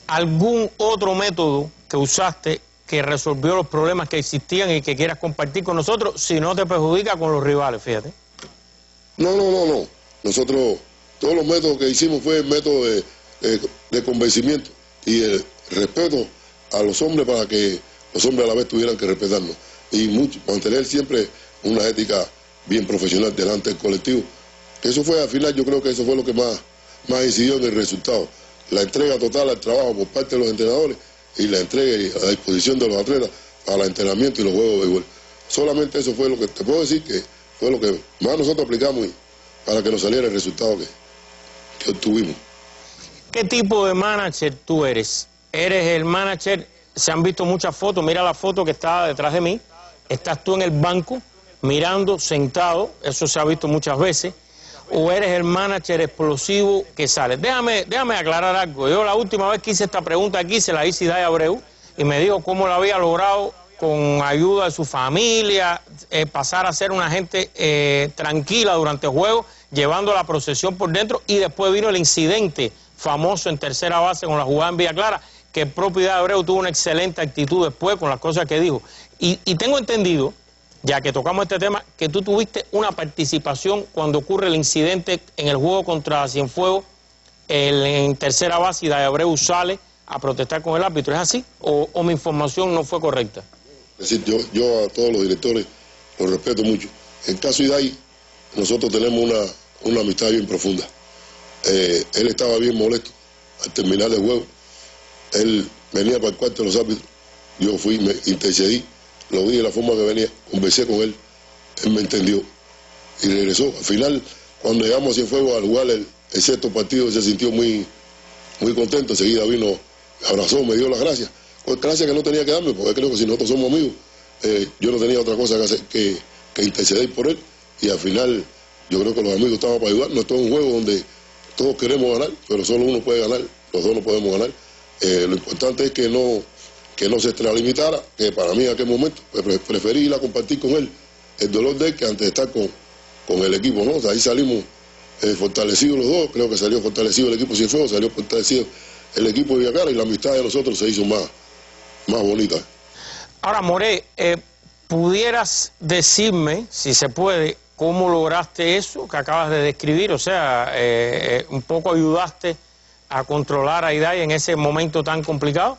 Speaker 11: ¿Algún otro método que usaste que resolvió los problemas que existían y que quieras compartir con nosotros, si no te perjudica con los rivales, fíjate?
Speaker 12: No. Nosotros, todos los métodos que hicimos fue el método de convencimiento y el respeto a los hombres para que los hombres a la vez tuvieran que respetarnos. Y mantener siempre una ética bien profesional delante del colectivo. Eso fue, al final, yo creo que eso fue lo que más incidió en el resultado. La entrega total al trabajo por parte de los entrenadores y la entrega a la disposición de los atletas para el entrenamiento y los juegos de béisbol. Solamente eso fue lo que te puedo decir que fue lo que más nosotros aplicamos para que nos saliera el resultado que obtuvimos.
Speaker 11: ¿Qué tipo de manager tú eres? ¿Eres el manager? Se han visto muchas fotos, mira la foto que está detrás de mí. Estás tú en el banco, mirando, sentado, eso se ha visto muchas veces. ¿O eres el manager explosivo que sale? Déjame aclarar algo. Yo la última vez que hice esta pregunta aquí se la hice a Iday Abreu y me dijo cómo lo había logrado con ayuda de su familia, pasar a ser una gente tranquila durante el juego, llevando la procesión por dentro, y después vino el incidente famoso en tercera base con la jugada en Villa Clara, que el propio Iday Abreu tuvo una excelente actitud después con las cosas que dijo. Y tengo entendido, ya que tocamos este tema, que tú tuviste una participación cuando ocurre el incidente en el juego contra Cienfuegos, en tercera base, y Iday Abreu sale a protestar con el árbitro. ¿Es así? ¿O mi información no fue correcta?
Speaker 12: Es decir, yo a todos los directores los respeto mucho. En el caso de Iday, nosotros tenemos una amistad bien profunda. Él estaba bien molesto al terminar el juego. Él venía para el cuarto de los árbitros. Yo fui, me intercedí, lo vi de la forma que venía, conversé con él, él me entendió y regresó. Al final, cuando llegamos a Cienfuegos al jugar el sexto partido, se sintió muy contento. Enseguida vino, me abrazó, me dio las gracias. Pues gracias que no tenía que darme, porque creo que si nosotros somos amigos, yo no tenía otra cosa que hacer que interceder por él. Y al final, yo creo que los amigos estaban para ayudarnos. Esto es un juego donde todos queremos ganar, pero solo uno puede ganar, los dos no podemos ganar. Lo importante es que no se extralimitara, que para mí en aquel momento preferí ir a compartir con él el dolor de él que antes de estar con el equipo, ¿no? O sea, ahí salimos fortalecidos los dos, creo que salió fortalecido el equipo Cienfuegos, salió fortalecido el equipo de Villacara y la amistad de nosotros se hizo más bonita. Ahora,
Speaker 11: Moré, ¿pudieras decirme, si se puede, cómo lograste eso que acabas de describir? O sea, un poco ayudaste a controlar a Iday en ese momento tan complicado.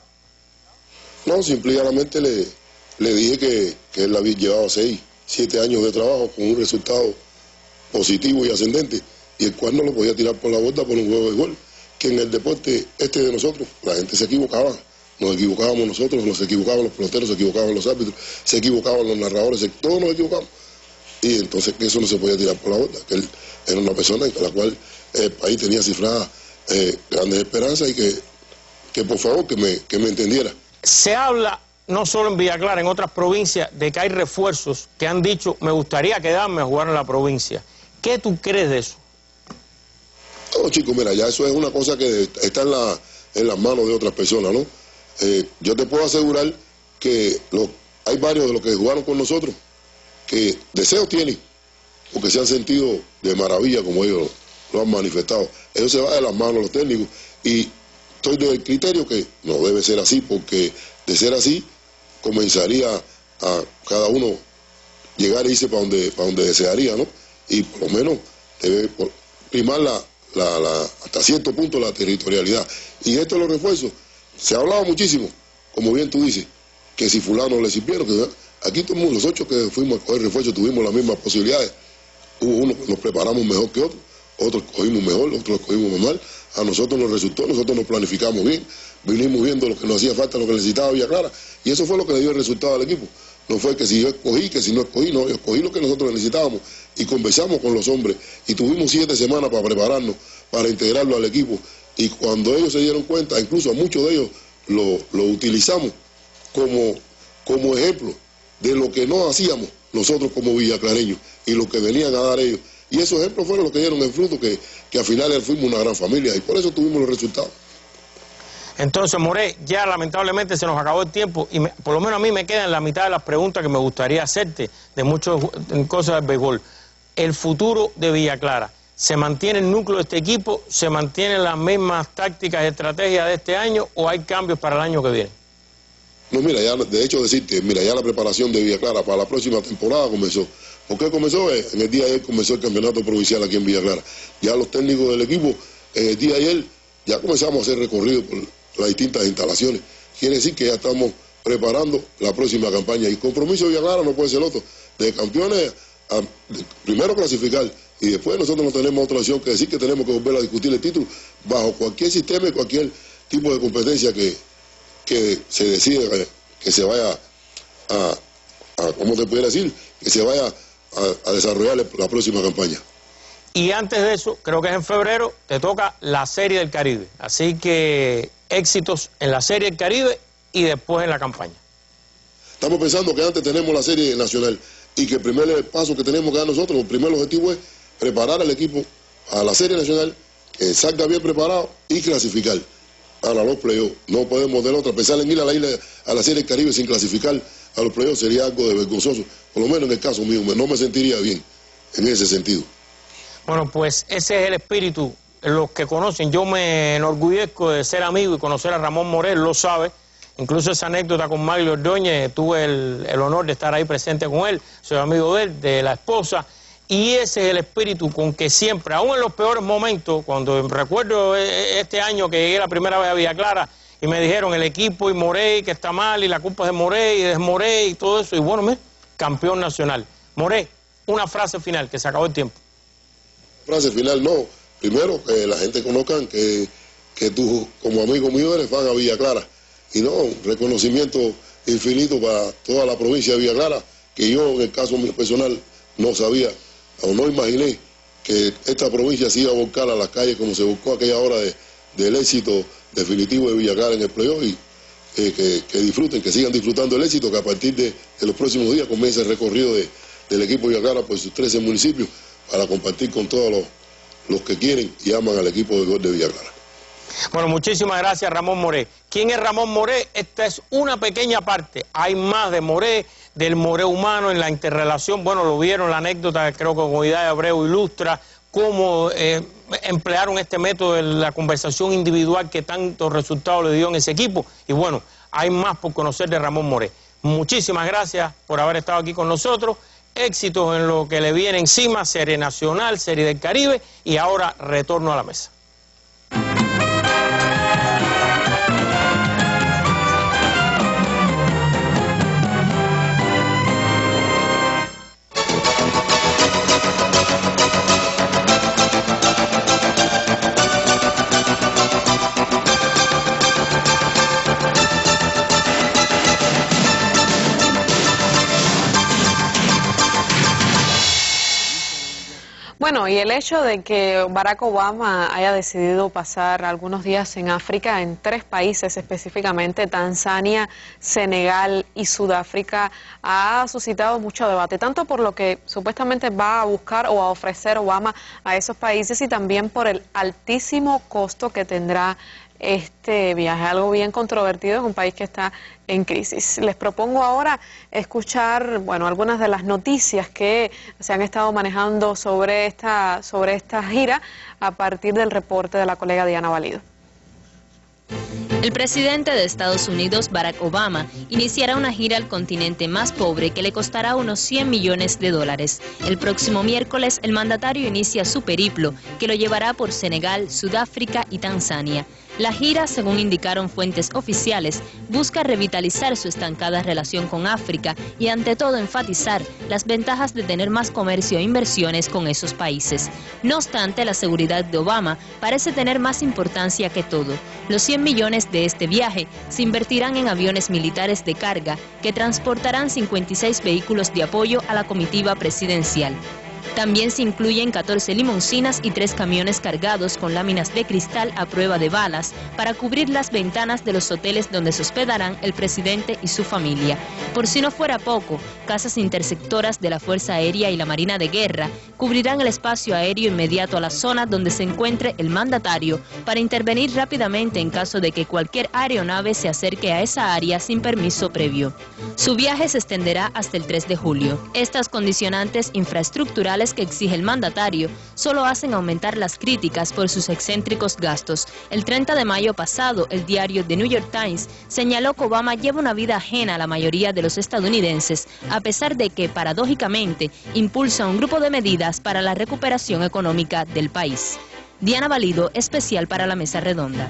Speaker 12: No, simplemente le dije que él había llevado 6, 7 años de trabajo con un resultado positivo y ascendente, y el cual no lo podía tirar por la borda por un juego de béisbol, que en el deporte de nosotros, la gente se equivocaba, nos equivocábamos nosotros, nos equivocaban los peloteros, se equivocaban los árbitros, se equivocaban los narradores, todos nos equivocamos, y entonces que eso no se podía tirar por la borda, que él era una persona en la cual el país tenía cifradas grandes esperanzas y que por favor que me entendiera.
Speaker 11: Se habla, no solo en Villa Clara, en otras provincias, de que hay refuerzos que han dicho, me gustaría quedarme a jugar en la provincia. ¿Qué tú crees de eso?
Speaker 12: No, chicos, mira, ya eso es una cosa que está en las manos de otras personas, ¿no? Yo te puedo asegurar que hay varios de los que jugaron con nosotros que deseo tienen, porque se han sentido de maravilla como ellos lo han manifestado. Eso se va de las manos a los técnicos y estoy del criterio que no debe ser así, porque de ser así comenzaría a cada uno llegar e irse para donde desearía, ¿no? Y por lo menos debe primar hasta cierto punto la territorialidad. Y esto de los refuerzos, se ha hablado muchísimo, como bien tú dices, que si fulano le sirvieron, que aquí todo el mundo, los 8 que fuimos a coger refuerzos tuvimos las mismas posibilidades. Hubo uno que nos preparamos mejor que otro, otros cogimos mejor, otros cogimos mal. A nosotros nos resultó, nosotros nos planificamos bien, vinimos viendo lo que nos hacía falta, lo que necesitaba Villa Clara, y eso fue lo que le dio el resultado al equipo. No fue que si yo escogí, que si no escogí, no, yo escogí lo que nosotros necesitábamos y conversamos con los hombres y tuvimos 7 semanas para prepararnos, para integrarlo al equipo, y cuando ellos se dieron cuenta, incluso a muchos de ellos lo utilizamos como ejemplo de lo que no hacíamos nosotros como villaclareños y lo que venían a dar ellos. Y esos ejemplos fueron los que dieron el fruto, que al final fuimos una gran familia y por eso tuvimos los resultados.
Speaker 11: Entonces, Moré, ya lamentablemente se nos acabó el tiempo y por lo menos a mí me quedan la mitad de las preguntas que me gustaría hacerte de muchas cosas del béisbol. El futuro de Villa Clara, ¿se mantiene el núcleo de este equipo? ¿Se mantienen las mismas tácticas y estrategias de este año o hay cambios para el año que viene?
Speaker 12: No, mira, ya de hecho decirte, mira, ya la preparación de Villa Clara para la próxima temporada comenzó. ¿Por qué comenzó? En el día de ayer comenzó el campeonato provincial aquí en Villa Clara. Ya los técnicos del equipo, en el día de ayer, ya comenzamos a hacer recorrido por las distintas instalaciones. Quiere decir que ya estamos preparando la próxima campaña. Y el compromiso de Villa Clara no puede ser otro. De campeones, primero clasificar. Y después nosotros no tenemos otra opción que decir que tenemos que volver a discutir el título bajo cualquier sistema y cualquier tipo de competencia que se decida que se vaya ¿cómo te pudiera decir? Que se vaya a desarrollar la próxima campaña.
Speaker 11: Y antes de eso, creo que es en febrero, te toca la Serie del Caribe. Así que éxitos en la Serie del Caribe y después en la campaña.
Speaker 12: Estamos pensando que antes tenemos la Serie Nacional y que el primer paso que tenemos que dar nosotros, el primer objetivo es preparar al equipo a la Serie Nacional, que salga bien preparado y clasificar para los playoffs. No podemos de otra. Pensar en ir a la Serie del Caribe sin clasificar a los playoffs sería algo de vergonzoso. Por lo menos en el caso mío, no me sentiría bien en ese sentido.
Speaker 11: Bueno, pues ese es el espíritu. Los que conocen, yo me enorgullezco de ser amigo y conocer a Ramón Moré, lo sabe. Incluso esa anécdota con Maglio Ordóñez, tuve el honor de estar ahí presente con él, soy amigo de él, de la esposa. Y ese es el espíritu con que siempre, aún en los peores momentos, cuando recuerdo este año que llegué la primera vez a Villa Clara y me dijeron el equipo y Moré que está mal y la culpa es de Moré y es Moré y todo eso, y bueno, campeón nacional. Moré, una frase final, que se acabó el tiempo.
Speaker 12: Frase final no, primero que la gente conozca que tú como amigo mío eres fan a Villa Clara, y no, un reconocimiento infinito para toda la provincia de Villa Clara, que yo en el caso mío personal no sabía o no imaginé que esta provincia se iba a volcar a las calles como se buscó aquella hora del éxito definitivo de Villa Clara en el playoff, y que disfruten, que sigan disfrutando el éxito, que a partir de los próximos días comience el recorrido del equipo de Villa Clara por sus 13 municipios para compartir con todos los que quieren y aman al equipo de gol de Villa Clara.
Speaker 11: Bueno, muchísimas gracias, Ramón Moré. ¿Quién es Ramón Moré? Esta es una pequeña parte. Hay más de Moré, del Moré humano en la interrelación. Bueno, lo vieron la anécdota, creo que con Hidalgo Abreu ilustra cómo emplearon este método de la conversación individual que tantos resultados le dio en ese equipo. Y bueno, hay más por conocer de Ramón Moré. Muchísimas gracias por haber estado aquí con nosotros. Éxitos en lo que le viene encima, Serie Nacional, Serie del Caribe y ahora retorno a la mesa.
Speaker 1: Bueno, y el hecho de que Barack Obama haya decidido pasar algunos días en África, en 3 países específicamente, Tanzania, Senegal y Sudáfrica, ha suscitado mucho debate, tanto por lo que supuestamente va a buscar o a ofrecer Obama a esos países y también por el altísimo costo que tendrá este viaje, algo bien controvertido, es un país que está en crisis. Les propongo ahora escuchar, bueno, algunas de las noticias que se han estado manejando sobre esta gira a partir del reporte de la colega Diana Valido.
Speaker 5: El presidente de Estados Unidos, Barack Obama, iniciará una gira al continente más pobre que le costará unos 100 millones de dólares. El próximo miércoles, el mandatario inicia su periplo, que lo llevará por Senegal, Sudáfrica y Tanzania. La gira, según indicaron fuentes oficiales, busca revitalizar su estancada relación con África y ante todo enfatizar las ventajas de tener más comercio e inversiones con esos países. No obstante, la seguridad de Obama parece tener más importancia que todo. Los 100 millones de este viaje se invertirán en aviones militares de carga que transportarán 56 vehículos de apoyo a la comitiva presidencial. También se incluyen 14 limusinas y 3 camiones cargados con láminas de cristal a prueba de balas para cubrir las ventanas de los hoteles donde se hospedarán el presidente y su familia. Por si no fuera poco, casas intersectoras de la Fuerza Aérea y la Marina de Guerra cubrirán el espacio aéreo inmediato a la zona donde se encuentre el mandatario para intervenir rápidamente en caso de que cualquier aeronave se acerque a esa área sin permiso previo. Su viaje se extenderá hasta el 3 de julio. Estas condicionantes infraestructurales que exige el mandatario solo hacen aumentar las críticas por sus excéntricos gastos. El 30 de mayo pasado, el diario The New York Times señaló que Obama lleva una vida ajena a la mayoría de los estadounidenses, a pesar de que, paradójicamente, impulsa un grupo de medidas para la recuperación económica del país. Diana Valido, especial para la Mesa Redonda.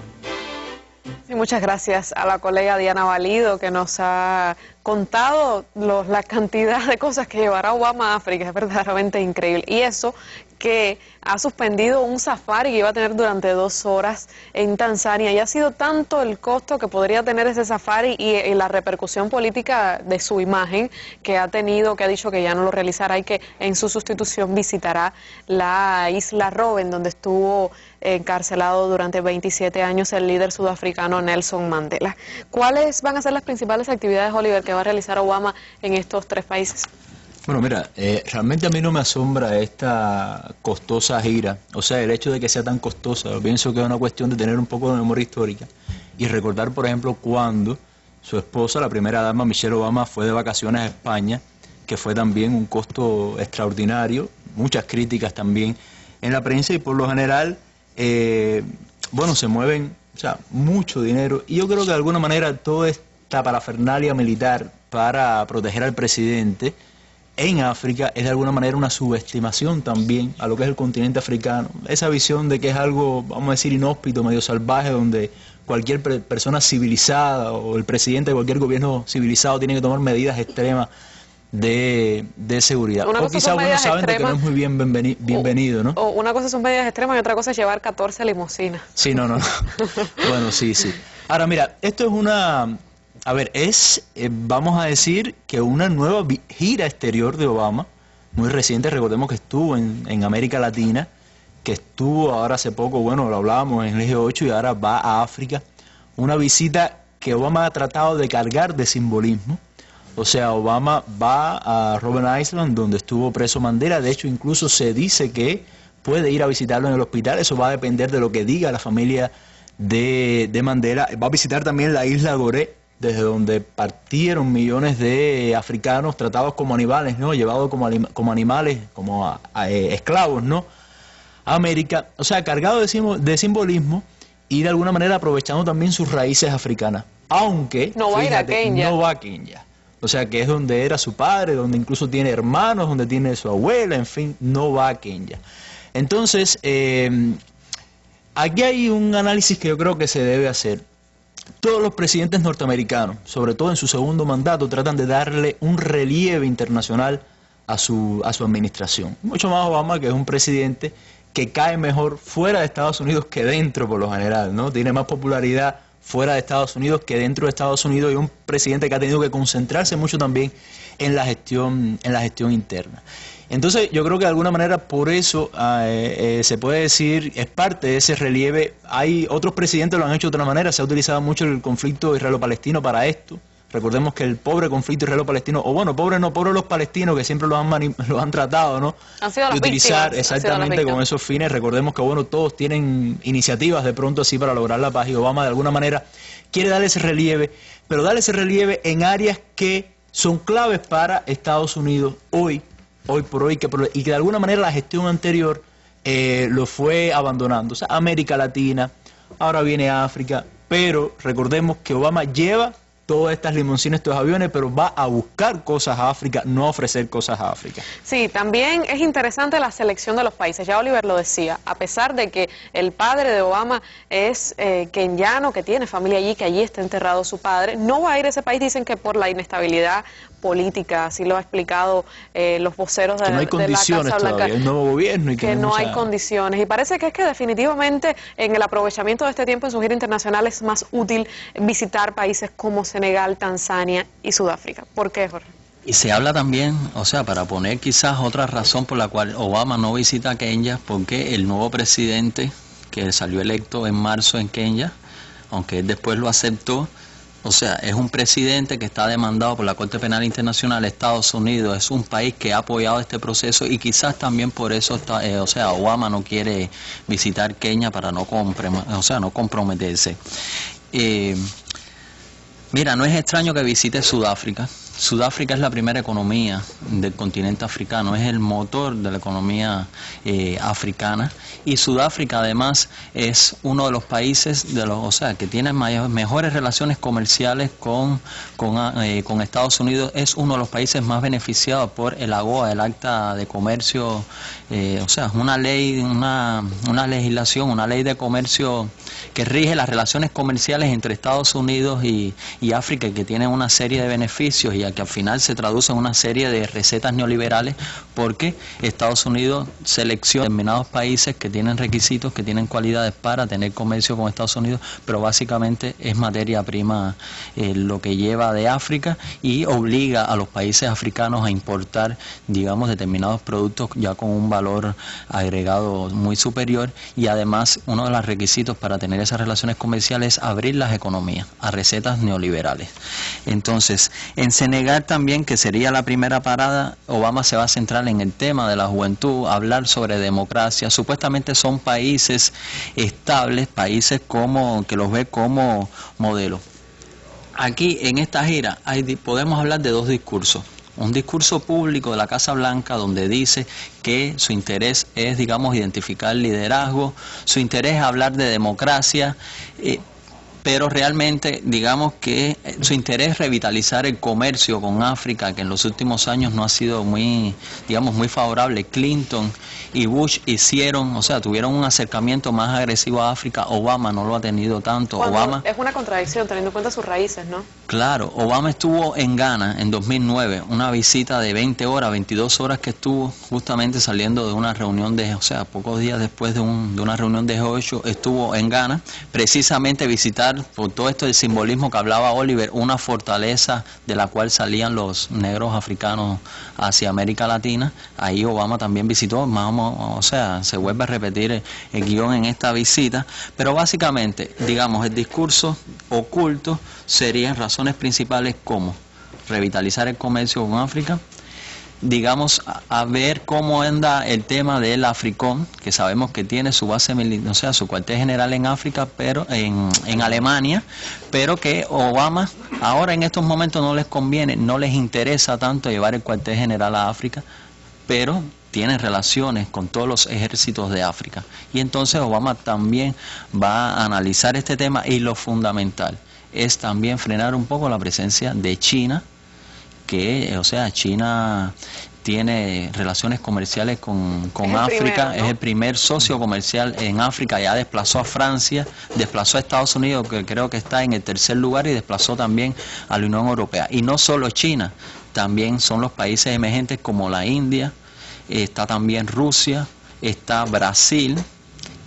Speaker 1: Sí, muchas gracias a la colega Diana Valido, que nos ha contado la cantidad de cosas que llevará Obama a África. Es verdaderamente increíble. Y eso que ha suspendido un safari que iba a tener durante 2 horas en Tanzania, y ha sido tanto el costo que podría tener ese safari y la repercusión política de su imagen que ha tenido, que ha dicho que ya no lo realizará y que en su sustitución visitará la isla Robben, donde estuvo encarcelado durante 27 años el líder sudafricano Nelson Mandela. ¿Cuáles van a ser las principales actividades, Oliver, que va a realizar Obama en estos 3 países?
Speaker 8: Bueno, mira, realmente a mí no me asombra esta costosa gira, o sea, el hecho de que sea tan costosa. Yo pienso que es una cuestión de tener un poco de memoria histórica y recordar, por ejemplo, cuando su esposa, la primera dama, Michelle Obama, fue de vacaciones a España, que fue también un costo extraordinario, muchas críticas también en la prensa, y por lo general, bueno, se mueven, o sea, mucho dinero, y yo creo que de alguna manera toda esta parafernalia militar para proteger al presidente en África es de alguna manera una subestimación también a lo que es el continente africano. Esa visión de que es algo, vamos a decir, inhóspito, medio salvaje, donde cualquier persona civilizada o el presidente de cualquier gobierno civilizado tiene que tomar medidas extremas de seguridad. O quizá algunos saben de que no es muy bienvenido, ¿no?
Speaker 1: O una cosa son medidas extremas y otra cosa es llevar 14 limusinas.
Speaker 8: Sí, no. Bueno, sí. Ahora, mira, esto es una... A ver, vamos a decir que una nueva gira exterior de Obama, muy reciente. Recordemos que estuvo en América Latina, que estuvo ahora hace poco, bueno, lo hablábamos en el G8, y ahora va a África. Una visita que Obama ha tratado de cargar de simbolismo. O sea, Obama va a Robben Island, donde estuvo preso Mandela. De hecho, incluso se dice que puede ir a visitarlo en el hospital. Eso va a depender de lo que diga la familia de Mandela. Va a visitar también la isla Gorée, desde donde partieron millones de africanos tratados como animales, ¿no? Llevados como animales, como esclavos, ¿no? A América, o sea, cargado de simbolismo y de alguna manera aprovechando también sus raíces africanas. Aunque,
Speaker 1: no va a Kenia.
Speaker 8: No va a Kenia. O sea, que es donde era su padre, donde incluso tiene hermanos, donde tiene su abuela, en fin, no va a Kenia. Entonces, aquí hay un análisis que yo creo que se debe hacer. Todos los presidentes norteamericanos, sobre todo en su segundo mandato, tratan de darle un relieve internacional a su administración. Mucho más Obama, que es un presidente que cae mejor fuera de Estados Unidos que dentro, por lo general, ¿no? Tiene más popularidad fuera de Estados Unidos que dentro de Estados Unidos, y un presidente que ha tenido que concentrarse mucho también en la gestión interna. Entonces, yo creo que de alguna manera por eso se puede decir, es parte de ese relieve. Hay otros presidentes lo han hecho de otra manera, se ha utilizado mucho el conflicto israelo-palestino para esto, Recordemos que el pobre conflicto israelo-palestino, o bueno, pobre no, pobre los palestinos que siempre lo han tratado, ¿no?
Speaker 1: Han sido las
Speaker 8: de utilizar
Speaker 1: víctimas,
Speaker 8: exactamente con esos fines. Recordemos que bueno, todos tienen iniciativas de pronto así para lograr la paz, y Obama de alguna manera quiere darle ese relieve, pero darle ese relieve en áreas que son claves para Estados Unidos hoy por hoy, y que de alguna manera la gestión anterior lo fue abandonando. O sea, América Latina, ahora viene África, pero recordemos que Obama lleva todas estas limoncines, estos aviones, pero va a buscar cosas a África, no a ofrecer cosas a África.
Speaker 1: Sí, también es interesante la selección de los países. Ya Oliver lo decía, a pesar de que el padre de Obama es kenyano, que tiene familia allí, que allí está enterrado su padre, no va a ir a ese país, dicen que por la inestabilidad política, así lo ha explicado los voceros de,
Speaker 8: no hay
Speaker 1: de la Casa Blanca.
Speaker 8: Todavía, hay un nuevo gobierno y
Speaker 1: que no hay condiciones. Y parece que es que definitivamente en el aprovechamiento de este tiempo en su gira internacional es más útil visitar países como Senegal, Tanzania y Sudáfrica. ¿Por qué, Jorge?
Speaker 9: Y se habla también, o sea, para poner quizás otra razón por la cual Obama no visita Kenia, porque el nuevo presidente que salió electo en marzo en Kenia, aunque él después lo aceptó, o sea, es un presidente que está demandado por la Corte Penal Internacional. Estados Unidos es un país que ha apoyado este proceso y quizás también por eso está, o sea, Obama no quiere visitar Kenia para no comprometerse. Mira, no es extraño que visite Sudáfrica. Sudáfrica es la primera economía del continente africano, es el motor de la economía africana, y Sudáfrica además es uno de los países que tiene mejores relaciones comerciales con Estados Unidos, es uno de los países más beneficiados por el AGOA, el Acta de Comercio, una ley, una legislación, una ley de comercio que rige las relaciones comerciales entre Estados Unidos y África, y que tiene una serie de beneficios y que al final se traduce en una serie de recetas neoliberales, porque Estados Unidos selecciona determinados países que tienen requisitos, que tienen cualidades para tener comercio con Estados Unidos, pero básicamente es materia prima lo que lleva de África, y obliga a los países africanos a importar, digamos, determinados productos ya con un valor agregado muy superior, y además uno de los requisitos para tener esas relaciones comerciales es abrir las economías a recetas neoliberales. Entonces, en Senegal también, que sería la primera parada, Obama se va a centrar en el tema de la juventud, hablar sobre democracia. Supuestamente son países estables, países que los ve como modelo. Aquí en esta gira podemos hablar de dos discursos. Un discurso público de la Casa Blanca donde dice que su interés es, digamos, identificar liderazgo, su interés es hablar de democracia, pero realmente, digamos que su interés es revitalizar el comercio con África, que en los últimos años no ha sido muy favorable. Clinton y Bush tuvieron un acercamiento más agresivo a África. Obama no lo ha tenido tanto. Obama
Speaker 1: es una contradicción, teniendo en cuenta sus raíces, ¿no?
Speaker 9: Claro, Obama estuvo en Ghana en 2009, una visita de 20 horas, 22 horas que estuvo justamente saliendo de una reunión pocos días después de una reunión de G8, estuvo en Ghana, precisamente visitar, por todo esto del simbolismo que hablaba Oliver, una fortaleza de la cual salían los negros africanos hacia América Latina. Ahí Obama también visitó, se vuelve a repetir el guión en esta visita, pero básicamente, digamos, el discurso oculto serían razones principales como revitalizar el comercio con África, digamos, a ver cómo anda el tema del Africom, que sabemos que tiene su base militar, su cuartel general en África, pero en Alemania, pero que Obama ahora en estos momentos no les conviene, no les interesa tanto llevar el cuartel general a África, pero tienen relaciones con todos los ejércitos de África. Y entonces Obama también va a analizar este tema, y lo fundamental es también frenar un poco la presencia de China, que, China tiene relaciones comerciales con África, es el primer socio comercial en África, ya desplazó a Francia, desplazó a Estados Unidos, que creo que está en el tercer lugar, y desplazó también a la Unión Europea. Y no solo China, también son los países emergentes como la India, está también Rusia, está Brasil,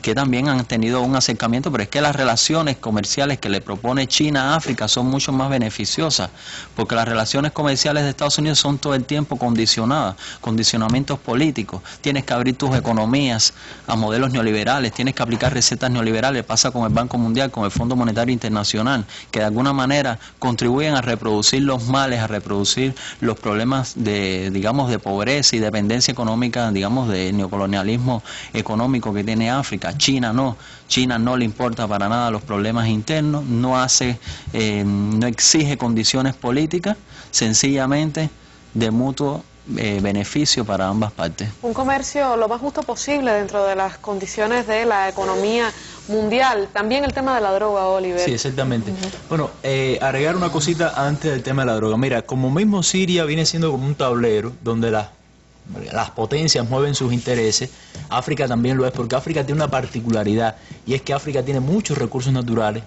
Speaker 9: que también han tenido un acercamiento, pero es que las relaciones comerciales que le propone China a África son mucho más beneficiosas, porque las relaciones comerciales de Estados Unidos son todo el tiempo condicionadas, condicionamientos políticos. Tienes que abrir tus economías a modelos neoliberales, tienes que aplicar recetas neoliberales, pasa con el Banco Mundial, con el Fondo Monetario Internacional, que de alguna manera contribuyen a reproducir los males, a reproducir los problemas de, digamos, de pobreza y dependencia económica, digamos, de neocolonialismo económico que tiene África. China no le importa para nada los problemas internos, no exige condiciones políticas, sencillamente de mutuo beneficio para ambas partes.
Speaker 1: Un comercio lo más justo posible dentro de las condiciones de la economía mundial. También el tema de la droga, Oliver.
Speaker 8: Sí, exactamente. Bueno, agregar una cosita antes del tema de la droga. Mira, como mismo Siria viene siendo como un tablero donde las potencias mueven sus intereses, África también lo es, porque África tiene una particularidad, y es que África tiene muchos recursos naturales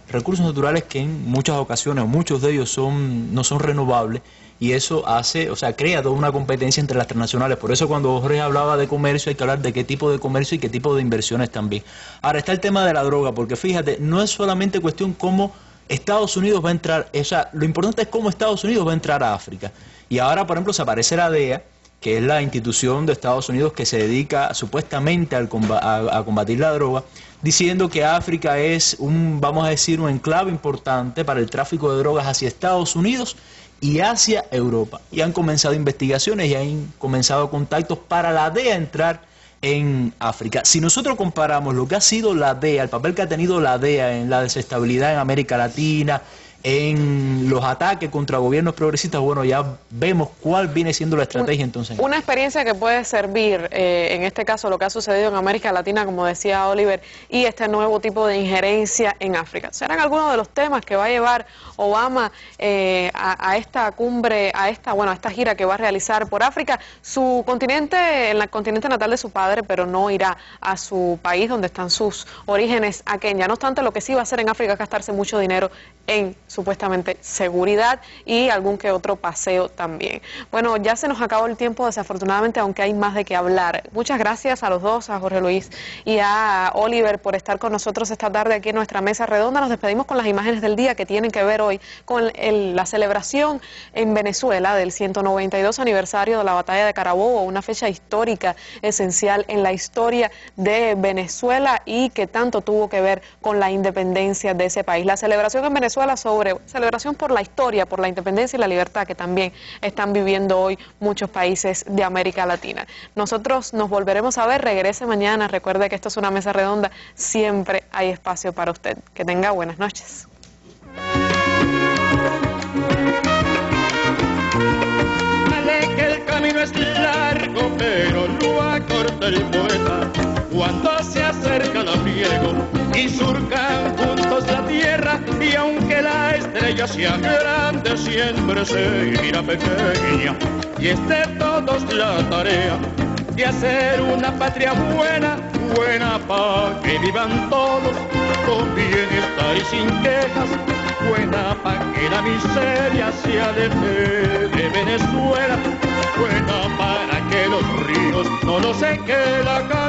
Speaker 8: que en muchas ocasiones, muchos de ellos no son renovables, y eso hace, o sea, crea toda una competencia entre las transnacionales. Por eso cuando Jorge hablaba de comercio, hay que hablar de qué tipo de comercio y qué tipo de inversiones también. Ahora está el tema de la droga, porque fíjate, no es solamente cuestión cómo Estados Unidos va a entrar, o sea, lo importante es cómo Estados Unidos va a entrar a África. Y ahora, por ejemplo, se aparece la DEA, que es la institución de Estados Unidos que se dedica supuestamente a combatir la droga, diciendo que África es vamos a decir, un enclave importante para el tráfico de drogas hacia Estados Unidos y hacia Europa. Y han comenzado investigaciones y han comenzado contactos para la DEA entrar en África. Si nosotros comparamos lo que ha sido la DEA, el papel que ha tenido la DEA en la desestabilidad en América Latina, en los ataques contra gobiernos progresistas, bueno, ya vemos cuál viene siendo la estrategia entonces.
Speaker 1: Una experiencia que puede servir, en este caso, lo que ha sucedido en América Latina, como decía Oliver, y este nuevo tipo de injerencia en África. ¿Serán algunos de los temas que va a llevar Obama a esta cumbre, a esta gira que va a realizar por África? Su continente, en el continente natal de su padre, pero no irá a su país donde están sus orígenes, a Kenia. No obstante, lo que sí va a hacer en África es gastarse mucho dinero en supuestamente seguridad y algún que otro paseo también. Bueno, ya se nos acabó el tiempo, desafortunadamente, aunque hay más de qué hablar. Muchas gracias a los dos, a Jorge Luis y a Oliver, por estar con nosotros esta tarde aquí en nuestra mesa redonda. Nos despedimos con las imágenes del día que tienen que ver hoy con la celebración en Venezuela del 192 aniversario de la batalla de Carabobo, una fecha histórica esencial en la historia de Venezuela y que tanto tuvo que ver con la independencia de ese país. La celebración en Venezuela celebración por la historia, por la independencia y la libertad que también están viviendo hoy muchos países de América Latina. Nosotros nos volveremos a ver, regrese mañana. Recuerde que esto es una mesa redonda, siempre hay espacio para usted. Que tenga buenas noches.
Speaker 13: Dale que el camino es largo, pero lo acorta el poeta cuando se acerca el abriego y surcan juntos la tierra, y aunque la estrella sea grande, siempre seguirá pequeña, y es de todos la tarea de hacer una patria buena, buena pa' que vivan todos con bienestar y sin quejas, buena pa' que la miseria se aleje de Venezuela, buena para que los ríos no lo seque la cara.